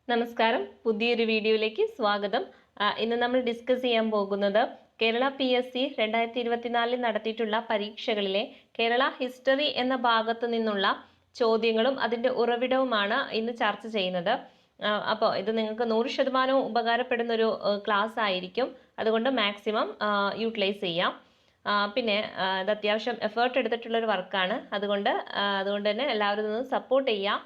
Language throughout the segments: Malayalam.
നമസ്കാരം, പുതിയൊരു വീഡിയോയിലേക്ക് സ്വാഗതം. ഇന്ന് നമ്മൾ ഡിസ്കസ് ചെയ്യാൻ പോകുന്നത് കേരള PSC 2024 നടത്തിയിട്ടുള്ള പരീക്ഷകളിലെ കേരള ഹിസ്റ്ററി എന്ന ഭാഗത്തു നിന്നുള്ള ചോദ്യങ്ങളും അതിൻ്റെ ഉറവിടവുമാണ് ഇന്ന് ചർച്ച ചെയ്യുന്നത്. അപ്പോൾ ഇത് നിങ്ങൾക്ക് 100% ഉപകാരപ്പെടുന്ന ഒരു ക്ലാസ് ആയിരിക്കും. അതുകൊണ്ട് മാക്സിമം യൂട്ടിലൈസ് ചെയ്യാം. പിന്നെ ഇത് അത്യാവശ്യം എഫേർട്ട് എടുത്തിട്ടുള്ളൊരു വർക്കാണ്. അതുകൊണ്ട് തന്നെ എല്ലാവരും ഒന്ന് സപ്പോർട്ട് ചെയ്യാം.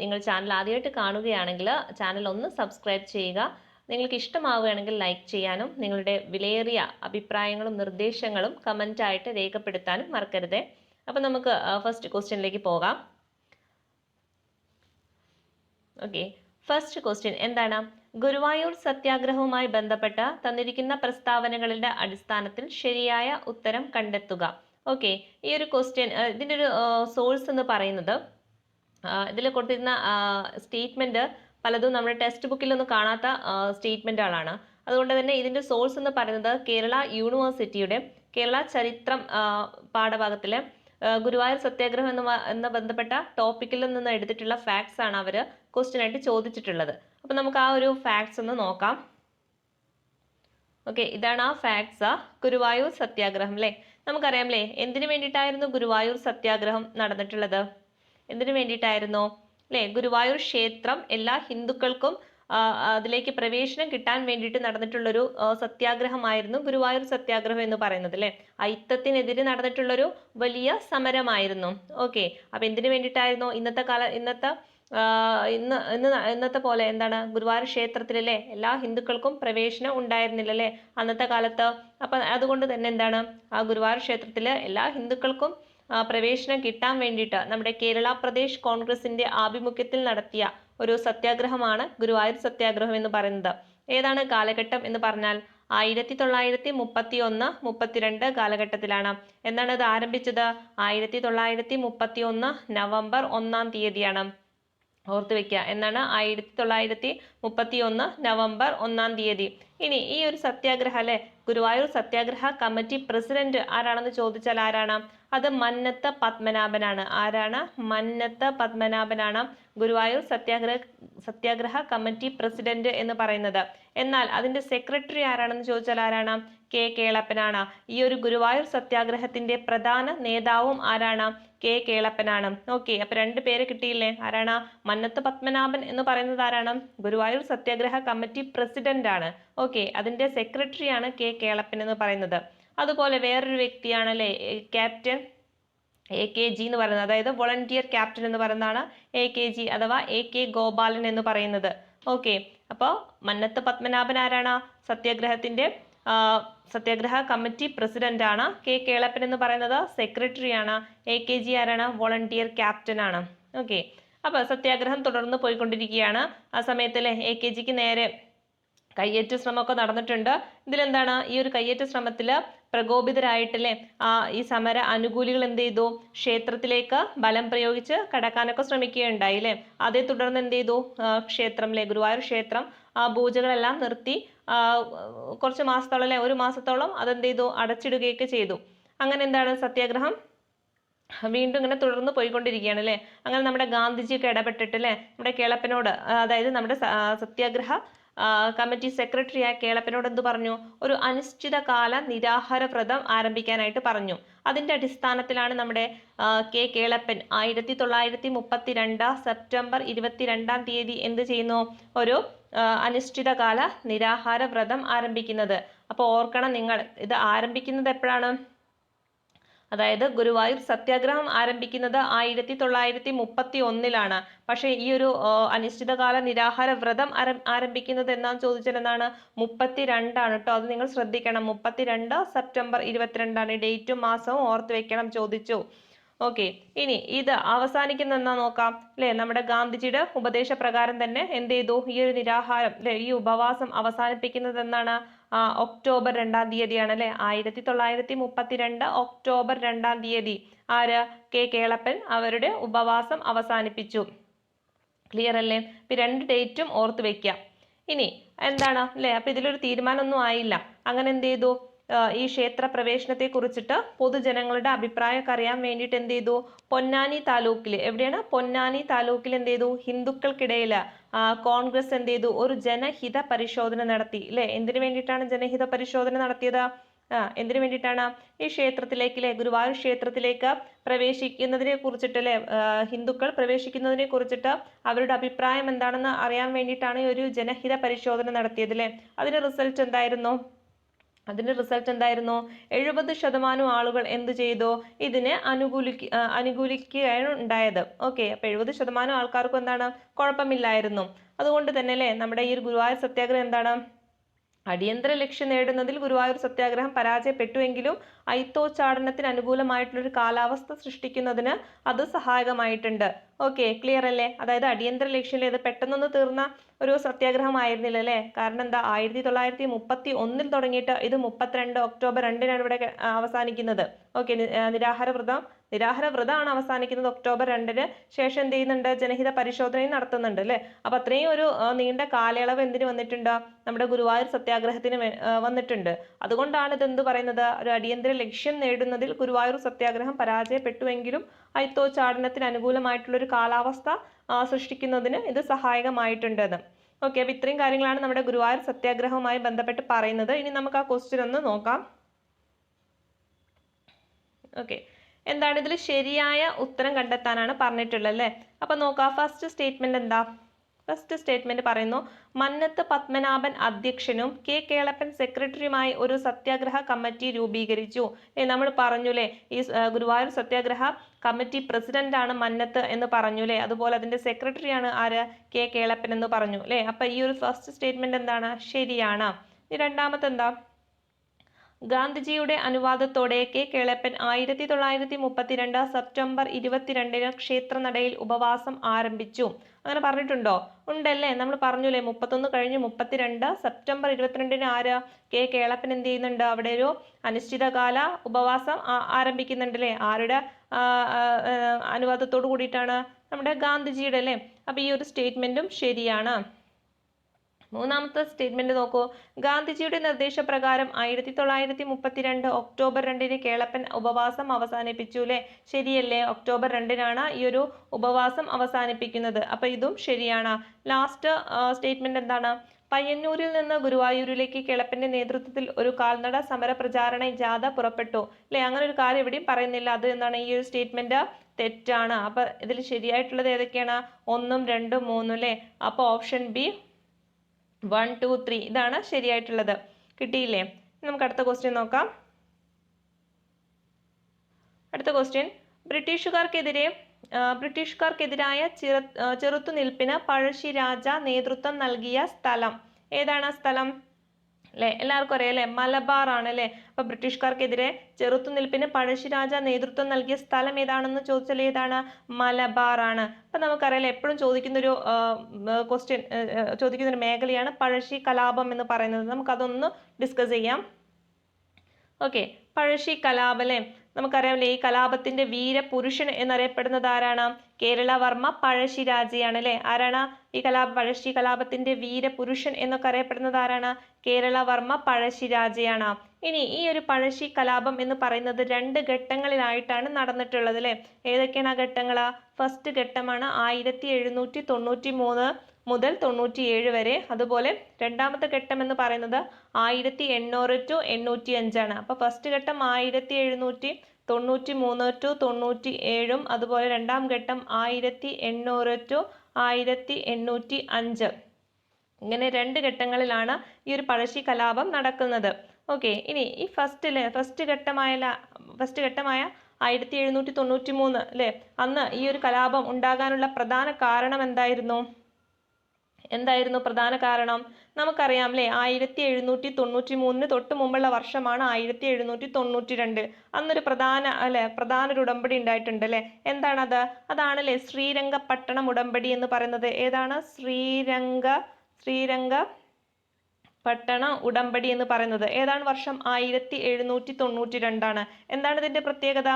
നിങ്ങൾ ചാനൽ ആദ്യമായിട്ട് കാണുകയാണെങ്കിൽ ചാനൽ ഒന്ന് സബ്സ്ക്രൈബ് ചെയ്യുക. നിങ്ങൾക്ക് ഇഷ്ടമാവുകയാണെങ്കിൽ ലൈക്ക് ചെയ്യാനും നിങ്ങളുടെ വിലയേറിയ അഭിപ്രായങ്ങളും നിർദ്ദേശങ്ങളും കമൻ്റായിട്ട് രേഖപ്പെടുത്താനും മറക്കരുത്. അപ്പം നമുക്ക് ഫസ്റ്റ് ക്വസ്റ്റ്യനിലേക്ക് പോകാം. ഓക്കെ, ഫസ്റ്റ് ക്വസ്റ്റ്യൻ എന്താണ്? ഗുരുവായൂർ സത്യാഗ്രഹവുമായി ബന്ധപ്പെട്ട തന്നിരിക്കുന്ന പ്രസ്താവനകളുടെ അടിസ്ഥാനത്തിൽ ശരിയായ ഉത്തരം കണ്ടെത്തുക. ഓക്കെ, ഈ ഒരു ക്വസ്റ്റ്യൻ ഇതിൻ്റെ ഒരു സോഴ്സ് എന്ന് പറയുന്നത് ഇതിൽ കൊടുത്തിരുന്ന സ്റ്റേറ്റ്മെന്റ് പലതും നമ്മുടെ ടെക്സ്റ്റ് ബുക്കിലൊന്നും കാണാത്ത സ്റ്റേറ്റ്മെന്റുകളാണ്. അതുകൊണ്ട് തന്നെ ഇതിന്റെ സോഴ്സ് എന്ന് പറയുന്നത് കേരള യൂണിവേഴ്സിറ്റിയുടെ കേരള ചരിത്രം പാഠഭാഗത്തിലെ ഗുരുവായൂർ സത്യാഗ്രഹം എന്ന ബന്ധപ്പെട്ട ടോപ്പിക്കിൽ നിന്ന് എടുത്തിട്ടുള്ള ഫാക്ട്സ് ആണ് അവർ ക്വസ്റ്റ്യൻ ആയിട്ട് ചോദിച്ചിട്ടുള്ളത്. അപ്പം നമുക്ക് ആ ഒരു ഫാക്ട്സ് ഒന്ന് നോക്കാം. ഓക്കെ, ഇതാണ് ആ ഫാക്ട്സ്. ഗുരുവായൂർ സത്യാഗ്രഹം അല്ലേ, നമുക്കറിയാം അല്ലേ എന്തിനു വേണ്ടിയിട്ടായിരുന്നു ഗുരുവായൂർ സത്യാഗ്രഹം നടന്നിട്ടുള്ളത്? എന്തിനു വേണ്ടിയിട്ടായിരുന്നു അല്ലേ? ഗുരുവായൂർ ക്ഷേത്രം എല്ലാ ഹിന്ദുക്കൾക്കും അതിലേക്ക് പ്രവേശനം കിട്ടാൻ വേണ്ടിയിട്ട് നടന്നിട്ടുള്ളൊരു സത്യാഗ്രഹമായിരുന്നു ഗുരുവായൂർ സത്യാഗ്രഹം എന്ന് പറയുന്നത് അല്ലേ. അയിത്തത്തിനെതിരെ നടന്നിട്ടുള്ളൊരു വലിയ സമരമായിരുന്നു. ഓക്കെ, അപ്പൊ എന്തിനു വേണ്ടിയിട്ടായിരുന്നു? ഇന്നത്തെ പോലെ എന്താണ് ഗുരുവായൂർ ക്ഷേത്രത്തിലല്ലേ എല്ലാ ഹിന്ദുക്കൾക്കും പ്രവേശനം ഉണ്ടായിരുന്നില്ലല്ലേ അന്നത്തെ കാലത്ത്. അപ്പൊ അതുകൊണ്ട് തന്നെ എന്താണ് ആ ഗുരുവായൂർ ക്ഷേത്രത്തില് എല്ലാ ഹിന്ദുക്കൾക്കും പ്രവേശനം കിട്ടാൻ വേണ്ടിയിട്ട് നമ്മുടെ കേരള പ്രദേശ് കോൺഗ്രസിന്റെ ആഭിമുഖ്യത്തിൽ നടത്തിയ ഒരു സത്യാഗ്രഹമാണ് ഗുരുവായൂർ സത്യാഗ്രഹം എന്ന് പറയുന്നത്. ഏതാണ് കാലഘട്ടം എന്ന് പറഞ്ഞാൽ 1931-32 കാലഘട്ടത്തിലാണ്. എന്നാണ് ഇത് ആരംഭിച്ചത്? 1931 നവംബർ 1-ാം തീയതിയാണ്. ഓർത്ത് വെക്കുക, എന്നാണ് 1931 നവംബർ 1-ാം തീയതി. ഇനി ഈ ഒരു സത്യാഗ്രഹ അല്ലെ ഗുരുവായൂർ സത്യാഗ്രഹ കമ്മിറ്റി പ്രസിഡന്റ് ആരാണെന്ന് ചോദിച്ചാൽ ആരാണ്? അത് മന്നത്ത് പത്മനാഭനാണ്. ആരാണ്? മന്നത്ത് പത്മനാഭനാണ് ഗുരുവായൂർ സത്യാഗ്രഹ കമ്മിറ്റി പ്രസിഡന്റ് എന്ന് പറയുന്നത്. എന്നാൽ അതിന്റെ സെക്രട്ടറി ആരാണെന്ന് ചോദിച്ചാൽ ആരാണ്? കെ കേളപ്പനാണ്. ഈ ഒരു ഗുരുവായൂർ സത്യാഗ്രഹത്തിന്റെ പ്രധാന നേതാവും ആരാണ്? കെ കേളപ്പനാണ്. ഓക്കെ, അപ്പൊ രണ്ട് പേര് കിട്ടിയില്ലേ? ആരാണ്? മന്നത്ത് പത്മനാഭൻ എന്ന് പറയുന്നത് ആരാണ്? ഗുരുവായൂർ സത്യാഗ്രഹ കമ്മിറ്റി പ്രസിഡന്റ് ആണ്. ഓക്കെ, അതിന്റെ സെക്രട്ടറിയാണ് കെ കേളപ്പൻ എന്ന് പറയുന്നത്. അതുപോലെ വേറൊരു വ്യക്തിയാണ് അല്ലെ ക്യാപ്റ്റൻ AKG എന്ന് പറയുന്നത്, അതായത് വോളണ്ടിയർ ക്യാപ്റ്റൻ എന്ന് പറയുന്നതാണ് AKG അഥവാ AK ഗോപാലൻ എന്ന് പറയുന്നത്. ഓക്കെ, അപ്പോൾ മന്നത്ത് പത്മനാഭൻ ആരാണ്? സത്യാഗ്രഹ കമ്മിറ്റി പ്രസിഡന്റ് ആണ്. കെ കേളപ്പൻ എന്ന് പറയുന്നത് സെക്രട്ടറി ആണ്. AKG ആരാണ്? വോളണ്ടിയർ ക്യാപ്റ്റൻ ആണ്. ഓക്കെ, അപ്പൊ സത്യാഗ്രഹം തുടർന്ന് പോയിക്കൊണ്ടിരിക്കുകയാണ്. ആ സമയത്തല്ലേ AKGക്ക് നേരെ കയ്യേറ്റ ശ്രമമൊക്കെ നടന്നിട്ടുണ്ട്. ഇതിലെന്താണ് ഈ ഒരു കയ്യേറ്റ ശ്രമത്തില് പ്രകോപിതരായിട്ടല്ലേ ഈ സമര അനുകൂലികൾ എന്ത് ചെയ്തു? ക്ഷേത്രത്തിലേക്ക് ബലം പ്രയോഗിച്ച് കടക്കാനൊക്കെ ശ്രമിക്കുകയുണ്ടായി അല്ലേ. അതേ തുടർന്ന് എന്ത് ചെയ്തു? ക്ഷേത്രം അല്ലെ ഗുരുവായൂർ ക്ഷേത്രം പൂജകളെല്ലാം നിർത്തി കുറച്ച് മാസത്തോളം അല്ലെ 1 മാസത്തോളം അതെന്ത് ചെയ്തു? അടച്ചിടുകയൊക്കെ ചെയ്തു. അങ്ങനെ എന്താണ് സത്യാഗ്രഹം വീണ്ടും ഇങ്ങനെ തുടർന്ന് പോയിക്കൊണ്ടിരിക്കുകയാണ് അല്ലെ. അങ്ങനെ നമ്മുടെ ഗാന്ധിജിയൊക്കെ ഇടപെട്ടിട്ട് അല്ലെ നമ്മുടെ കേളപ്പനോട്, അതായത് നമ്മുടെ സത്യാഗ്രഹ കമ്മിറ്റി സെക്രട്ടറി ആയ കേളപ്പനോട് എന്ത് പറഞ്ഞു? ഒരു അനിശ്ചിതകാല നിരാഹാര വ്രതം ആരംഭിക്കാനായിട്ട് പറഞ്ഞു. അതിന്റെ അടിസ്ഥാനത്തിലാണ് നമ്മുടെ കെ കേളപ്പൻ 1932 സെപ്റ്റംബർ 22-ാം തീയതി എന്ത് ചെയ്യുന്നു? ഒരു അനിശ്ചിതകാല നിരാഹാര വ്രതം ആരംഭിക്കുന്നത്. അപ്പോൾ ഓർക്കണം നിങ്ങൾ, ഇത് ആരംഭിക്കുന്നത് എപ്പോഴാണ്? അതായത് ഗുരുവായൂർ സത്യാഗ്രഹം ആരംഭിക്കുന്നത് 1931-ലാണ്. പക്ഷേ ഈ ഒരു അനിശ്ചിതകാല നിരാഹാര വ്രതം ആരംഭിക്കുന്നത് എന്നാന്ന് ചോദിച്ചാൽ എന്താണ്? 32 കേട്ടോ. അത് നിങ്ങൾ ശ്രദ്ധിക്കണം. 32 സെപ്റ്റംബർ 22 ഡേറ്റും മാസവും ഓർത്ത് വെക്കണം, ചോദിച്ചു. ഓക്കെ, ഇനി ഇത് അവസാനിക്കുന്ന എന്നാ നോക്കാം അല്ലെ. നമ്മുടെ ഗാന്ധിജിയുടെ ഉപദേശപ്രകാരം തന്നെ എന്ത് ചെയ്തു? ഈ ഒരു നിരാഹാരം അല്ലെ ഈ ഉപവാസം അവസാനിപ്പിക്കുന്നത് എന്നാണ്? ഒക്ടോബർ 2-ാം തീയതിയാണ് അല്ലെ. 1932 ഒക്ടോബർ 2-ാം തീയതി ആര്? കെ കേളപ്പൻ അവരുടെ ഉപവാസം അവസാനിപ്പിച്ചു. ക്ലിയർ അല്ലേ? ഇപ്പൊ 2 ഡേറ്റും ഓർത്ത് വെക്കാം. ഇനി എന്താണ് അല്ലെ, അപ്പൊ ഇതിലൊരു തീരുമാനമൊന്നും ആയില്ല. അങ്ങനെ എന്ത് ചെയ്തു? ഈ ക്ഷേത്ര പ്രവേശനത്തെ കുറിച്ചിട്ട് പൊതുജനങ്ങളുടെ അഭിപ്രായമൊക്കെ അറിയാൻ വേണ്ടിയിട്ട് എന്ത് ചെയ്തു, പൊന്നാനി താലൂക്കിൽ, എവിടെയാണ്, പൊന്നാനി താലൂക്കിൽ എന്ത് ചെയ്തു, ഹിന്ദുക്കൾക്കിടയിൽ കോൺഗ്രസ് എന്ത് ചെയ്തു, ഒരു ജനഹിത പരിശോധന നടത്തി അല്ലെ. എന്തിനു വേണ്ടിയിട്ടാണ് ജനഹിത പരിശോധന നടത്തിയത്? എന്തിനു വേണ്ടിയിട്ടാണ്? ഈ ക്ഷേത്രത്തിലേക്ക് അല്ലെ, ഗുരുവായൂർ ക്ഷേത്രത്തിലേക്ക് പ്രവേശിക്കുന്നതിനെ കുറിച്ചിട്ട് അല്ലെ, ഹിന്ദുക്കൾ പ്രവേശിക്കുന്നതിനെ കുറിച്ചിട്ട് അവരുടെ അഭിപ്രായം എന്താണെന്ന് അറിയാൻ വേണ്ടിയിട്ടാണ് ഈ ഒരു ജനഹിത പരിശോധന നടത്തിയത് അല്ലെ. അതിന്റെ റിസൾട്ട് എന്തായിരുന്നു? 70% ആളുകൾ എന്ത് ചെയ്തു, ഇതിനെ അനുകൂലിക്കുകയാണ് ഉണ്ടായത്. ഓക്കെ, അപ്പൊ 70% ആൾക്കാർക്കും എന്താണ്, കുഴപ്പമില്ലായിരുന്നു. അതുകൊണ്ട് തന്നെ അല്ലെ നമ്മുടെ ഈ ഒരു ഗുരുവായൂർ സത്യാഗ്രഹം എന്താണ്, അടിയന്തര ലക്ഷ്യം നേടുന്നതിൽ ഗുരുവായൂർ സത്യാഗ്രഹം പരാജയപ്പെട്ടുവെങ്കിലും അയിത്തോച്ചാടനത്തിന് അനുകൂലമായിട്ടുള്ളൊരു കാലാവസ്ഥ സൃഷ്ടിക്കുന്നതിന് അത് സഹായകമായിട്ടുണ്ട്. ഓക്കെ, ക്ലിയർ അല്ലേ? അതായത് അടിയന്തര ലക്ഷ്യം ഇത് പെട്ടെന്നൊന്ന് തീർന്ന ഒരു സത്യാഗ്രഹം ആയിരുന്നില്ല അല്ലേ. കാരണം എന്താ, 1931 തുടങ്ങിയിട്ട് ഇത് 32 ഒക്ടോബർ 2 ഇവിടെ അവസാനിക്കുന്നത്. ഓക്കെ, നിരാഹാര വ്രതമാണ് അവസാനിക്കുന്നത് ഒക്ടോബർ 2. ശേഷം എന്ത് ചെയ്യുന്നുണ്ട്, ജനഹിത പരിശോധനയും നടത്തുന്നുണ്ട് അല്ലെ. അപ്പൊ അത്രയും ഒരു നീണ്ട കാലയളവ് എന്തിനു വന്നിട്ടുണ്ട്, നമ്മുടെ ഗുരുവായൂർ സത്യാഗ്രഹത്തിന് വന്നിട്ടുണ്ട്. അതുകൊണ്ടാണ് ഇത് എന്ത് പറയുന്നത്, ഒരു അടിയന്തര ലക്ഷ്യം നേടുന്നതിൽ ഗുരുവായൂർ സത്യാഗ്രഹം പരാജയപ്പെട്ടുവെങ്കിലും അയിത്തോച്ചാടനത്തിന് അനുകൂലമായിട്ടുള്ള ഒരു കാലാവസ്ഥ സൃഷ്ടിക്കുന്നതിന് ഇത് സഹായകമായിട്ടുണ്ടെന്ന്. ഓക്കെ, അപ്പൊ ഇത്രയും കാര്യങ്ങളാണ് നമ്മുടെ ഗുരുവായൂർ സത്യാഗ്രഹവുമായി ബന്ധപ്പെട്ട് പറയുന്നത്. ഇനി നമുക്ക് ആ ക്വസ്റ്റ്യൻ ഒന്ന് നോക്കാം. ഓക്കെ, എന്താണ് ഇതിൽ ശരിയായ ഉത്തരം കണ്ടെത്താനാണ് പറഞ്ഞിട്ടുള്ളത് അല്ലേ. അപ്പൊ നോക്കാം, ഫസ്റ്റ് സ്റ്റേറ്റ്മെന്റ് എന്താ? ഫസ്റ്റ് സ്റ്റേറ്റ്മെന്റ് പറയുന്നു, മന്നത്ത് പത്മനാഭൻ അധ്യക്ഷനും കെ കേളപ്പൻ സെക്രട്ടറിയുമായി ഒരു സത്യാഗ്രഹ കമ്മിറ്റി രൂപീകരിച്ചു. നമ്മൾ പറഞ്ഞുല്ലേ, ഈ ഗുരുവായൂർ സത്യാഗ്രഹ കമ്മിറ്റി പ്രസിഡന്റ് ആണ് മന്നത്ത് എന്ന് പറഞ്ഞുല്ലേ. അതുപോലെ അതിന്റെ സെക്രട്ടറിയാണ് ആര്, കെ കേളപ്പൻ എന്ന് പറഞ്ഞു അല്ലെ. അപ്പൊ ഈ ഒരു ഫസ്റ്റ് സ്റ്റേറ്റ്മെന്റ് എന്താണ്, ശരിയാണ്. രണ്ടാമത്തെ എന്താ, ഗാന്ധിജിയുടെ അനുവാദത്തോടെ കെ കേളപ്പൻ 1932 സെപ്റ്റംബർ 22 ക്ഷേത്രനടയിൽ ഉപവാസം ആരംഭിച്ചു. അങ്ങനെ പറഞ്ഞിട്ടുണ്ടോ? ഉണ്ടല്ലേ, നമ്മൾ പറഞ്ഞുല്ലേ, 31 കഴിഞ്ഞ് 32 സെപ്റ്റംബർ 22 ആര്, കെ കേളപ്പൻ എന്ത് ചെയ്യുന്നുണ്ട്, അവിടെ ഒരു അനിശ്ചിതകാല ഉപവാസം ആരംഭിക്കുന്നുണ്ട്. ആരുടെ അനുവാദത്തോട് കൂടിയിട്ടാണ്, നമ്മുടെ ഗാന്ധിജിയുടെ അല്ലേ. അപ്പൊ ഈ ഒരു സ്റ്റേറ്റ്മെന്റും ശരിയാണ്. മൂന്നാമത്തെ സ്റ്റേറ്റ്മെന്റ് നോക്കൂ, ഗാന്ധിജിയുടെ നിർദ്ദേശപ്രകാരം 1932 ഒക്ടോബർ 2 കേളപ്പൻ ഉപവാസം അവസാനിപ്പിച്ചു അല്ലെ. ശരിയല്ലേ, ഒക്ടോബർ 2 ഈ ഒരു ഉപവാസം അവസാനിപ്പിക്കുന്നത്. അപ്പൊ ഇതും ശരിയാണ്. ലാസ്റ്റ് സ്റ്റേറ്റ്മെന്റ് എന്താണ്, പയ്യന്നൂരിൽ നിന്ന് ഗുരുവായൂരിലേക്ക് കേളപ്പന്റെ നേതൃത്വത്തിൽ ഒരു കാൽനട സമര പ്രചാരണ ജാഥ പുറപ്പെട്ടു അല്ലെ. അങ്ങനെ ഒരു കാര്യം എവിടെയും പറയുന്നില്ല. അത് എന്താണ്, ഈ ഒരു സ്റ്റേറ്റ്മെന്റ് തെറ്റാണ്. അപ്പൊ ഇതിൽ ശരിയായിട്ടുള്ളത് ഏതൊക്കെയാണ്, 1, 2, 3 അല്ലെ. അപ്പൊ ഓപ്ഷൻ ബി 1, 2, 3 ഇതാണ് ശരിയായിട്ടുള്ളത്. കിട്ടിയില്ലേ? നമുക്ക് അടുത്ത ക്വസ്റ്റ്യൻ നോക്കാം. അടുത്ത ക്വസ്റ്റ്യൻ, ബ്രിട്ടീഷുകാർക്കെതിരായ ചെറുത്തുനിൽപ്പിന് പഴശ്ശിരാജ നേതൃത്വം നൽകിയ സ്ഥലം ഏതാണ്? സ്ഥലം അല്ലെ, എല്ലാവർക്കും അറിയാം അല്ലെ, മലബാർ ആണ് അല്ലെ. അപ്പൊ ബ്രിട്ടീഷുകാർക്കെതിരെ ചെറുത്തുനിൽപ്പിന് പഴശ്ശിരാജ നേതൃത്വം നൽകിയ സ്ഥലം ഏതാണെന്ന് ചോദിച്ചാൽ ഏതാണ്? മലബാർ ആണ്. അപ്പൊ നമുക്കറിയാം എപ്പോഴും ചോദിക്കുന്ന ഒരു ക്വസ്റ്റ്യൻ, ചോദിക്കുന്ന ഒരു മേഖലയാണ് പഴശ്ശി കലാപം എന്ന് പറയുന്നത്. നമുക്കതൊന്ന് ഡിസ്കസ് ചെയ്യാം. ഓക്കെ, പഴശ്ശി കലാപം അല്ലെ. നമുക്കറിയാമല്ലേ, ഈ കലാപത്തിന്റെ വീരപുരുഷൻ എന്നറിയപ്പെടുന്നത് ആരാണ്? കേരളവർമ്മ പഴശ്ശിരാജയാണ് അല്ലെ. ആരാണ് ഈ പഴശ്ശി കലാപത്തിന്റെ വീരപുരുഷൻ എന്നൊക്കെ അറിയപ്പെടുന്നത് ആരാണ്? കേരളവർമ്മ പഴശ്ശിരാജയാണ്. ഇനി ഈ ഒരു പഴശ്ശി കലാപം എന്ന് പറയുന്നത് 2 ഘട്ടങ്ങളിലായിട്ടാണ് നടന്നിട്ടുള്ളത് അല്ലെ. ഏതൊക്കെയാണ് ആ ഘട്ടങ്ങൾ? ഫസ്റ്റ് ഘട്ടമാണ് 1793 മുതൽ 97 വരെ. അതുപോലെ രണ്ടാമത്തെ ഘട്ടം എന്ന് പറയുന്നത് 1800 to 805 അപ്പൊ ഫസ്റ്റ് ഘട്ടം 1793 to 97 അതുപോലെ രണ്ടാം ഘട്ടം 1800 to 1805. ഇങ്ങനെ 2 ഘട്ടങ്ങളിലാണ് ഈ ഒരു പഴശ്ശി കലാപം നടക്കുന്നത്. ഓക്കെ, ഇനി ഈ ഫസ്റ്റ് ഘട്ടമായ 1793 അല്ലെ, അന്ന് ഈ ഒരു കലാപം ഉണ്ടാകാനുള്ള പ്രധാന കാരണം എന്തായിരുന്നു പ്രധാന കാരണം? നമുക്കറിയാം അല്ലെ, 1793 തൊട്ട് മുമ്പുള്ള വർഷമാണ് 1792. അന്നൊരു പ്രധാന ഒരു ഉടമ്പടി ഉണ്ടായിട്ടുണ്ട് അല്ലെ. എന്താണത്? അതാണല്ലേ ശ്രീരംഗപട്ടണം ഉടമ്പടി എന്ന് പറയുന്നത്. ഏതാണ്? ശ്രീരംഗപട്ടണ ഉടമ്പടി എന്ന് പറയുന്നത് ഏതാണ് വർഷം? 1792. എന്താണ് ഇതിന്റെ പ്രത്യേകത?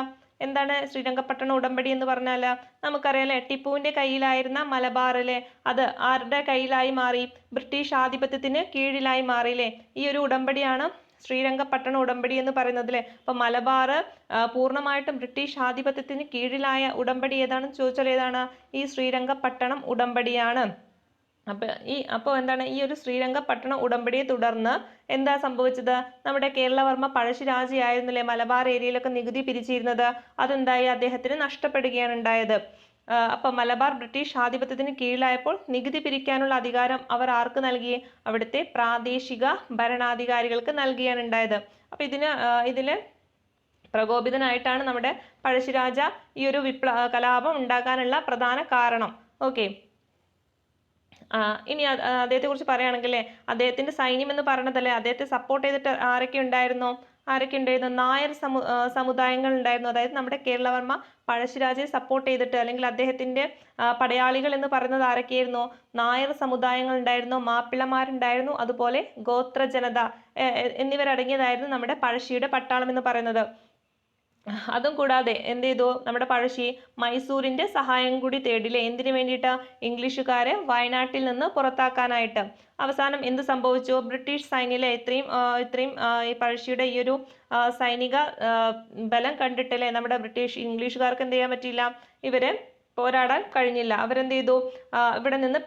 എന്താണ് ശ്രീരംഗപട്ടണ ഉടമ്പടി എന്ന് പറഞ്ഞാൽ? നമുക്കറിയാലേ, ടിപ്പുവിന്റെ കയ്യിലായിരുന്ന മലബാറിലെ അത് ആരുടെ കയ്യിലായി മാറി? ബ്രിട്ടീഷ് ആധിപത്യത്തിന് കീഴിലായി മാറിയില്ലേ. ഈ ഒരു ഉടമ്പടിയാണ് ശ്രീരംഗപട്ടണ ഉടമ്പടി എന്ന് പറയുന്നത് അല്ലേ. അപ്പൊ മലബാർ പൂർണ്ണമായിട്ടും ബ്രിട്ടീഷ് ആധിപത്യത്തിന് കീഴിലായ ഉടമ്പടി ഏതാണെന്ന് ചോദിച്ചാൽ ഏതാണ്? ഈ ശ്രീരംഗപട്ടണം ഉടമ്പടിയാണ്. അപ്പോൾ എന്താണ് ഈ ഒരു ശ്രീരംഗപട്ടണ ഉടമ്പടിയെ തുടർന്ന് എന്താ സംഭവിച്ചത്? നമ്മുടെ കേരളവർമ്മ പഴശ്ശിരാജയായിരുന്നില്ലേ മലബാർ ഏരിയയിലൊക്കെ നികുതി പിരിച്ചിരുന്നത്, അതെന്തായി? അദ്ദേഹത്തിന് നഷ്ടപ്പെടുകയാണ് ഉണ്ടായത്. അപ്പൊ മലബാർ ബ്രിട്ടീഷ് ആധിപത്യത്തിന് കീഴിലായപ്പോൾ നികുതി പിരിക്കാനുള്ള അധികാരം അവർ ആർക്ക് നൽകി? അവിടുത്തെ പ്രാദേശിക ഭരണാധികാരികൾക്ക് നൽകുകയാണ് ഉണ്ടായത്. അപ്പൊ ഇതില് പ്രകോപിതനായിട്ടാണ് നമ്മുടെ പഴശ്ശിരാജ ഈ ഒരു കലാപം ഉണ്ടാക്കാനുള്ള പ്രധാന കാരണം. ഓക്കെ, ഇനി അദ്ദേഹത്തെ കുറിച്ച് പറയുകയാണെങ്കിൽ അദ്ദേഹത്തിന്റെ സൈന്യം എന്ന് പറയുന്നതല്ലേ, അദ്ദേഹത്തെ സപ്പോർട്ട് ചെയ്തിട്ട് ആരൊക്കെ ഉണ്ടായിരുന്നു? നായർ സമുദായങ്ങൾ ഉണ്ടായിരുന്നു. അതായത് നമ്മുടെ കേരളവർമ്മ പഴശ്ശിരാജയെ സപ്പോർട്ട് ചെയ്തിട്ട് അല്ലെങ്കിൽ അദ്ദേഹത്തിന്റെ പടയാളികൾ എന്ന് പറയുന്നത് ആരൊക്കെയായിരുന്നു? നായർ സമുദായങ്ങൾ ഉണ്ടായിരുന്നു, മാപ്പിളമാരുണ്ടായിരുന്നു, അതുപോലെ ഗോത്ര ജനത എന്നിവരടങ്ങിയതായിരുന്നു നമ്മുടെ പഴശ്ശിയുടെ പട്ടാളം എന്ന് പറയുന്നത്. അതും കൂടാതെ എന്ത് ചെയ്തു? നമ്മുടെ പഴശ്ശി മൈസൂരിന്റെ സഹായം കൂടി തേടില്ലേ, എന്തിനു വേണ്ടിയിട്ട്? ഇംഗ്ലീഷുകാരെ വയനാട്ടിൽ നിന്ന് പുറത്താക്കാനായിട്ട്. അവസാനം എന്ത് സംഭവിച്ചു? ബ്രിട്ടീഷ് സൈന്യത്തിലെ ഇത്രയും ഈ പഴശ്ശിയുടെ ഈ ഒരു സൈനിക ബലം കണ്ടിട്ടല്ലേ നമ്മുടെ ഇംഗ്ലീഷുകാർക്ക് എന്ത് ചെയ്യാൻ പറ്റിയില്ല, ഇവരെ പോരാടാൻ കഴിഞ്ഞില്ല. അവരെന്ത് ചെയ്തു? ഇവിടെ നിന്ന്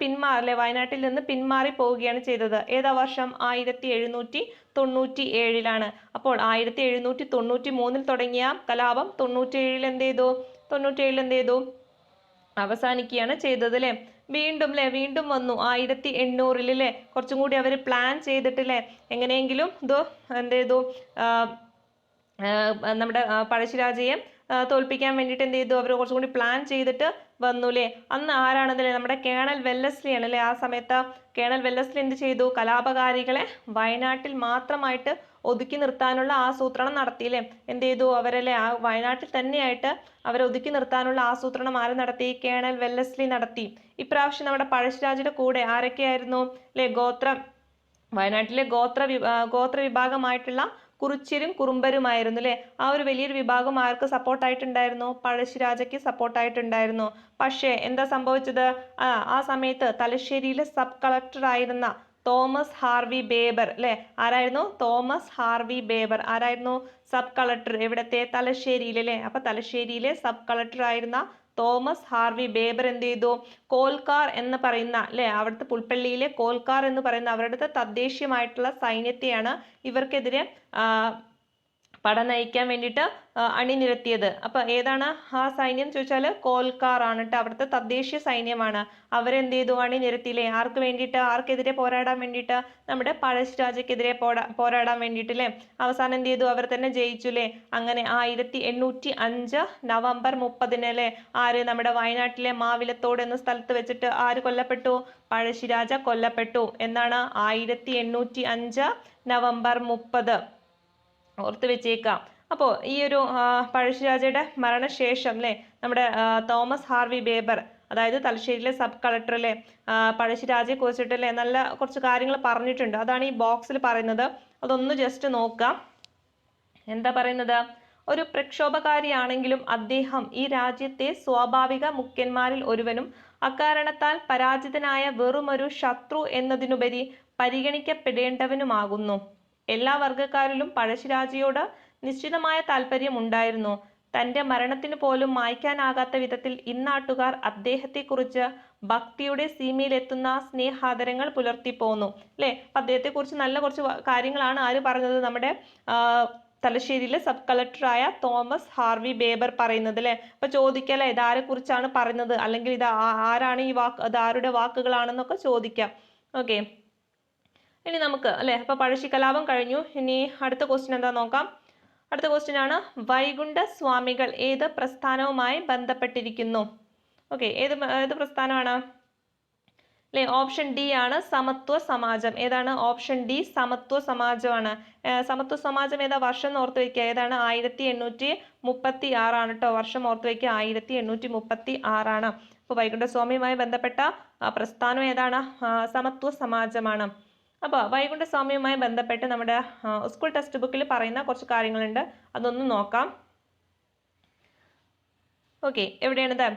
വയനാട്ടിൽ നിന്ന് പിന്മാറി പോവുകയാണ് ചെയ്തത്. ഏതാ വർഷം? 1797 അപ്പോൾ 1793 തുടങ്ങിയ കലാപം 97 എന്ത് ചെയ്തു? അവസാനിക്കുകയാണ് ചെയ്തത് അല്ലെ. വീണ്ടും വന്നു 1800 അല്ലെ. കുറച്ചും കൂടി അവർ പ്ലാൻ ചെയ്തിട്ടില്ലേ എങ്ങനെയെങ്കിലും എന്ത് ചെയ്തു? നമ്മുടെ പഴശ്ശിരാജയെ തോൽപ്പിക്കാൻ വേണ്ടിയിട്ട് എന്ത് ചെയ്തു? അവർ കുറച്ചും കൂടി പ്ലാൻ ചെയ്തിട്ട് വന്നു അല്ലേ. അന്ന് ആരാണെന്നല്ലേ? നമ്മുടെ കേണൽ വെല്ലസ്ലി ആണ് അല്ലെ. ആ സമയത്ത് കേണൽ വെല്ലസ്ലി എന്ത് ചെയ്തു? കലാപകാരികളെ വയനാട്ടിൽ മാത്രമായിട്ട് ഒതുക്കി നിർത്താനുള്ള ആസൂത്രണം നടത്തിയില്ലേ. എന്ത് ചെയ്തു? അവരല്ലേ ആ വയനാട്ടിൽ തന്നെയായിട്ട് അവരെ ഒതുക്കി നിർത്താനുള്ള ആസൂത്രണം ആര് നടത്തി? കേണൽ വെല്ലസ്ലി നടത്തി. ഇപ്രാവശ്യം നമ്മുടെ പഴശ്ശിരാജയുടെ കൂടെ ആരൊക്കെയായിരുന്നു അല്ലെ? വയനാട്ടിലെ ഗോത്ര വിഭാഗമായിട്ടുള്ള കുറിച്യരും കുറുമ്പരുമായിരുന്നു അല്ലെ. ആ ഒരു വലിയൊരു വിഭാഗം ആർക്ക് സപ്പോർട്ടായിട്ടുണ്ടായിരുന്നു? പഴശ്ശിരാജയ്ക്ക് സപ്പോർട്ടായിട്ടുണ്ടായിരുന്നു. പക്ഷേ എന്താ സംഭവിച്ചത്? ആ സമയത്ത് തലശ്ശേരിയിലെ സബ് കളക്ടർ ആയിരുന്ന തോമസ് ഹാർവി ബേബർ അല്ലെ. ആരായിരുന്നു? തോമസ് ഹാർവി ബേബർ ആരായിരുന്നു? Sub collector. എവിടത്തെ? തലശ്ശേരിയിലെ അല്ലെ. അപ്പൊ തലശ്ശേരിയിലെ സബ് കളക്ടർ ആയിരുന്ന തോമസ് ഹാർവി ബേബർ എന്ത് ചെയ്തു? കോൽക്കാർ എന്ന് പറയുന്ന അല്ലെ, അവിടുത്തെ പുൽപ്പള്ളിയിലെ കോൽക്കാർ എന്ന് പറയുന്ന അവരുടെ തദ്ദേശീയമായിട്ടുള്ള സൈന്യത്തെയാണ് ഇവർക്കെതിരെ പട നയിക്കാൻ വേണ്ടിയിട്ട് അണിനിരത്തിയത്. അപ്പൊ ഏതാണ് ആ സൈന്യം ചോദിച്ചാൽ കോൽക്കാർ ആണ് കേട്ടോ. അവിടുത്തെ തദ്ദേശീയ സൈന്യമാണ്. അവരെന്ത് ചെയ്തു? അണിനിരത്തിയില്ലേ. ആർക്ക് വേണ്ടിയിട്ട്? ആർക്കെതിരെ പോരാടാൻ വേണ്ടിയിട്ട്? നമ്മുടെ പഴശ്ശിരാജയ്ക്കെതിരെ പോരാടാൻ വേണ്ടിയിട്ടില്ലേ. അവസാനം എന്ത് ചെയ്തു? അവർ തന്നെ ജയിച്ചുല്ലേ. അങ്ങനെ 1805 നവംബർ 30 അല്ലേ ആര്? നമ്മുടെ വയനാട്ടിലെ മാവിലത്തോട് എന്ന സ്ഥലത്ത് വെച്ചിട്ട് ആര് കൊല്ലപ്പെട്ടു? പഴശ്ശിരാജ കൊല്ലപ്പെട്ടു. എന്നാണ് 1805 നവംബർ 30. ഓർത്ത് വെച്ചേക്കാം. അപ്പോൾ ഈ ഒരു പഴശ്ശിരാജയുടെ മരണശേഷം അല്ലേ നമ്മുടെ തോമസ് ഹാർവി ബേബർ, അതായത് തലശ്ശേരിയിലെ സബ് കളക്ടർ അല്ലേ, പഴശ്ശിരാജയെ കുറിച്ചിട്ടല്ലേ നല്ല കുറച്ച് കാര്യങ്ങൾ പറഞ്ഞിട്ടുണ്ട്. അതാണ് ഈ ബോക്സിൽ പറയുന്നത്. അതൊന്ന് ജസ്റ്റ് നോക്കാം. എന്താ പറയുന്നത്? ഒരു പ്രക്ഷോഭകാരിയാണെങ്കിലും അദ്ദേഹം ഈ രാജ്യത്തെ സ്വാഭാവിക മുഖ്യന്മാരിൽ ഒരുവനും അക്കാരണത്താൽ പരാജിതനായ വെറുമൊരു ശത്രു എന്നതിനുപരി പരിഗണിക്കപ്പെടേണ്ടവനുമാകുന്നു. എല്ലാ വർഗക്കാരിലും പഴശ്ശിരാജയോട് നിശ്ചിതമായ താല്പര്യം ഉണ്ടായിരുന്നു. തന്റെ മരണത്തിന് പോലും മായ്ക്കാനാകാത്ത വിധത്തിൽ ഇന്നാട്ടുകാർ അദ്ദേഹത്തെക്കുറിച്ച് ഭക്തിയുടെ സീമയിലെത്തുന്ന സ്നേഹാദരങ്ങൾ പുലർത്തിപ്പോന്നു അല്ലെ. അദ്ദേഹത്തെക്കുറിച്ച് നല്ല കുറച്ച് കാര്യങ്ങളാണ് ആര് പറഞ്ഞത്? നമ്മുടെ തലശ്ശേരിയിലെ സബ് കളക്ടറായ തോമസ് ഹാർവി ബേബർ പറയുന്നത് അല്ലെ. അപ്പൊ ചോദിക്കല്ലേ ഇതാരെ കുറിച്ചാണ് പറയുന്നത്, അല്ലെങ്കിൽ ഇത് ആരാണ് ഈ ഇത് ആരുടെ വാക്കുകളാണെന്നൊക്കെ ചോദിക്കാം. ഓക്കെ, ഇനി നമുക്ക് അല്ലെ അപ്പൊ പഴശ്ശി കലാപം കഴിഞ്ഞു. ഇനി അടുത്ത ക്വസ്റ്റ്യൻ എന്താ നോക്കാം. അടുത്ത ക്വസ്റ്റ്യൻ ആണ് വൈകുണ്ഠ സ്വാമികൾ ഏത് പ്രസ്ഥാനവുമായി ബന്ധപ്പെട്ടിരിക്കുന്നു? ഓക്കെ, ഏത് പ്രസ്ഥാനമാണ് അല്ലെ? ഓപ്ഷൻ ഡി ആണ് സമത്വ സമാജം. ഏതാണ്? ഓപ്ഷൻ ഡി സമത്വ സമാജമാണ്. സമത്വ സമാജം ഏതാ? വർഷം ഓർത്ത് വയ്ക്കുക. ഏതാണ്? 1836 ആണ് കേട്ടോ. വർഷം ഓർത്ത് വയ്ക്കുക. 1836 ആണ്. അപ്പൊ വൈകുണ്ഠസ്വാമിയുമായി ബന്ധപ്പെട്ട പ്രസ്ഥാനം ഏതാണ്? സമത്വ സമാജമാണ്. അപ്പോൾ വൈകുണ്ഠസ്വാമിയുമായി ബന്ധപ്പെട്ട് നമ്മുടെ സ്കൂൾ ടെക്സ്റ്റ് ബുക്കിൽ പറയുന്ന കുറച്ച് കാര്യങ്ങളുണ്ട്, അതൊന്ന് നോക്കാം. ഓക്കെ, എവിടെയാണിത്?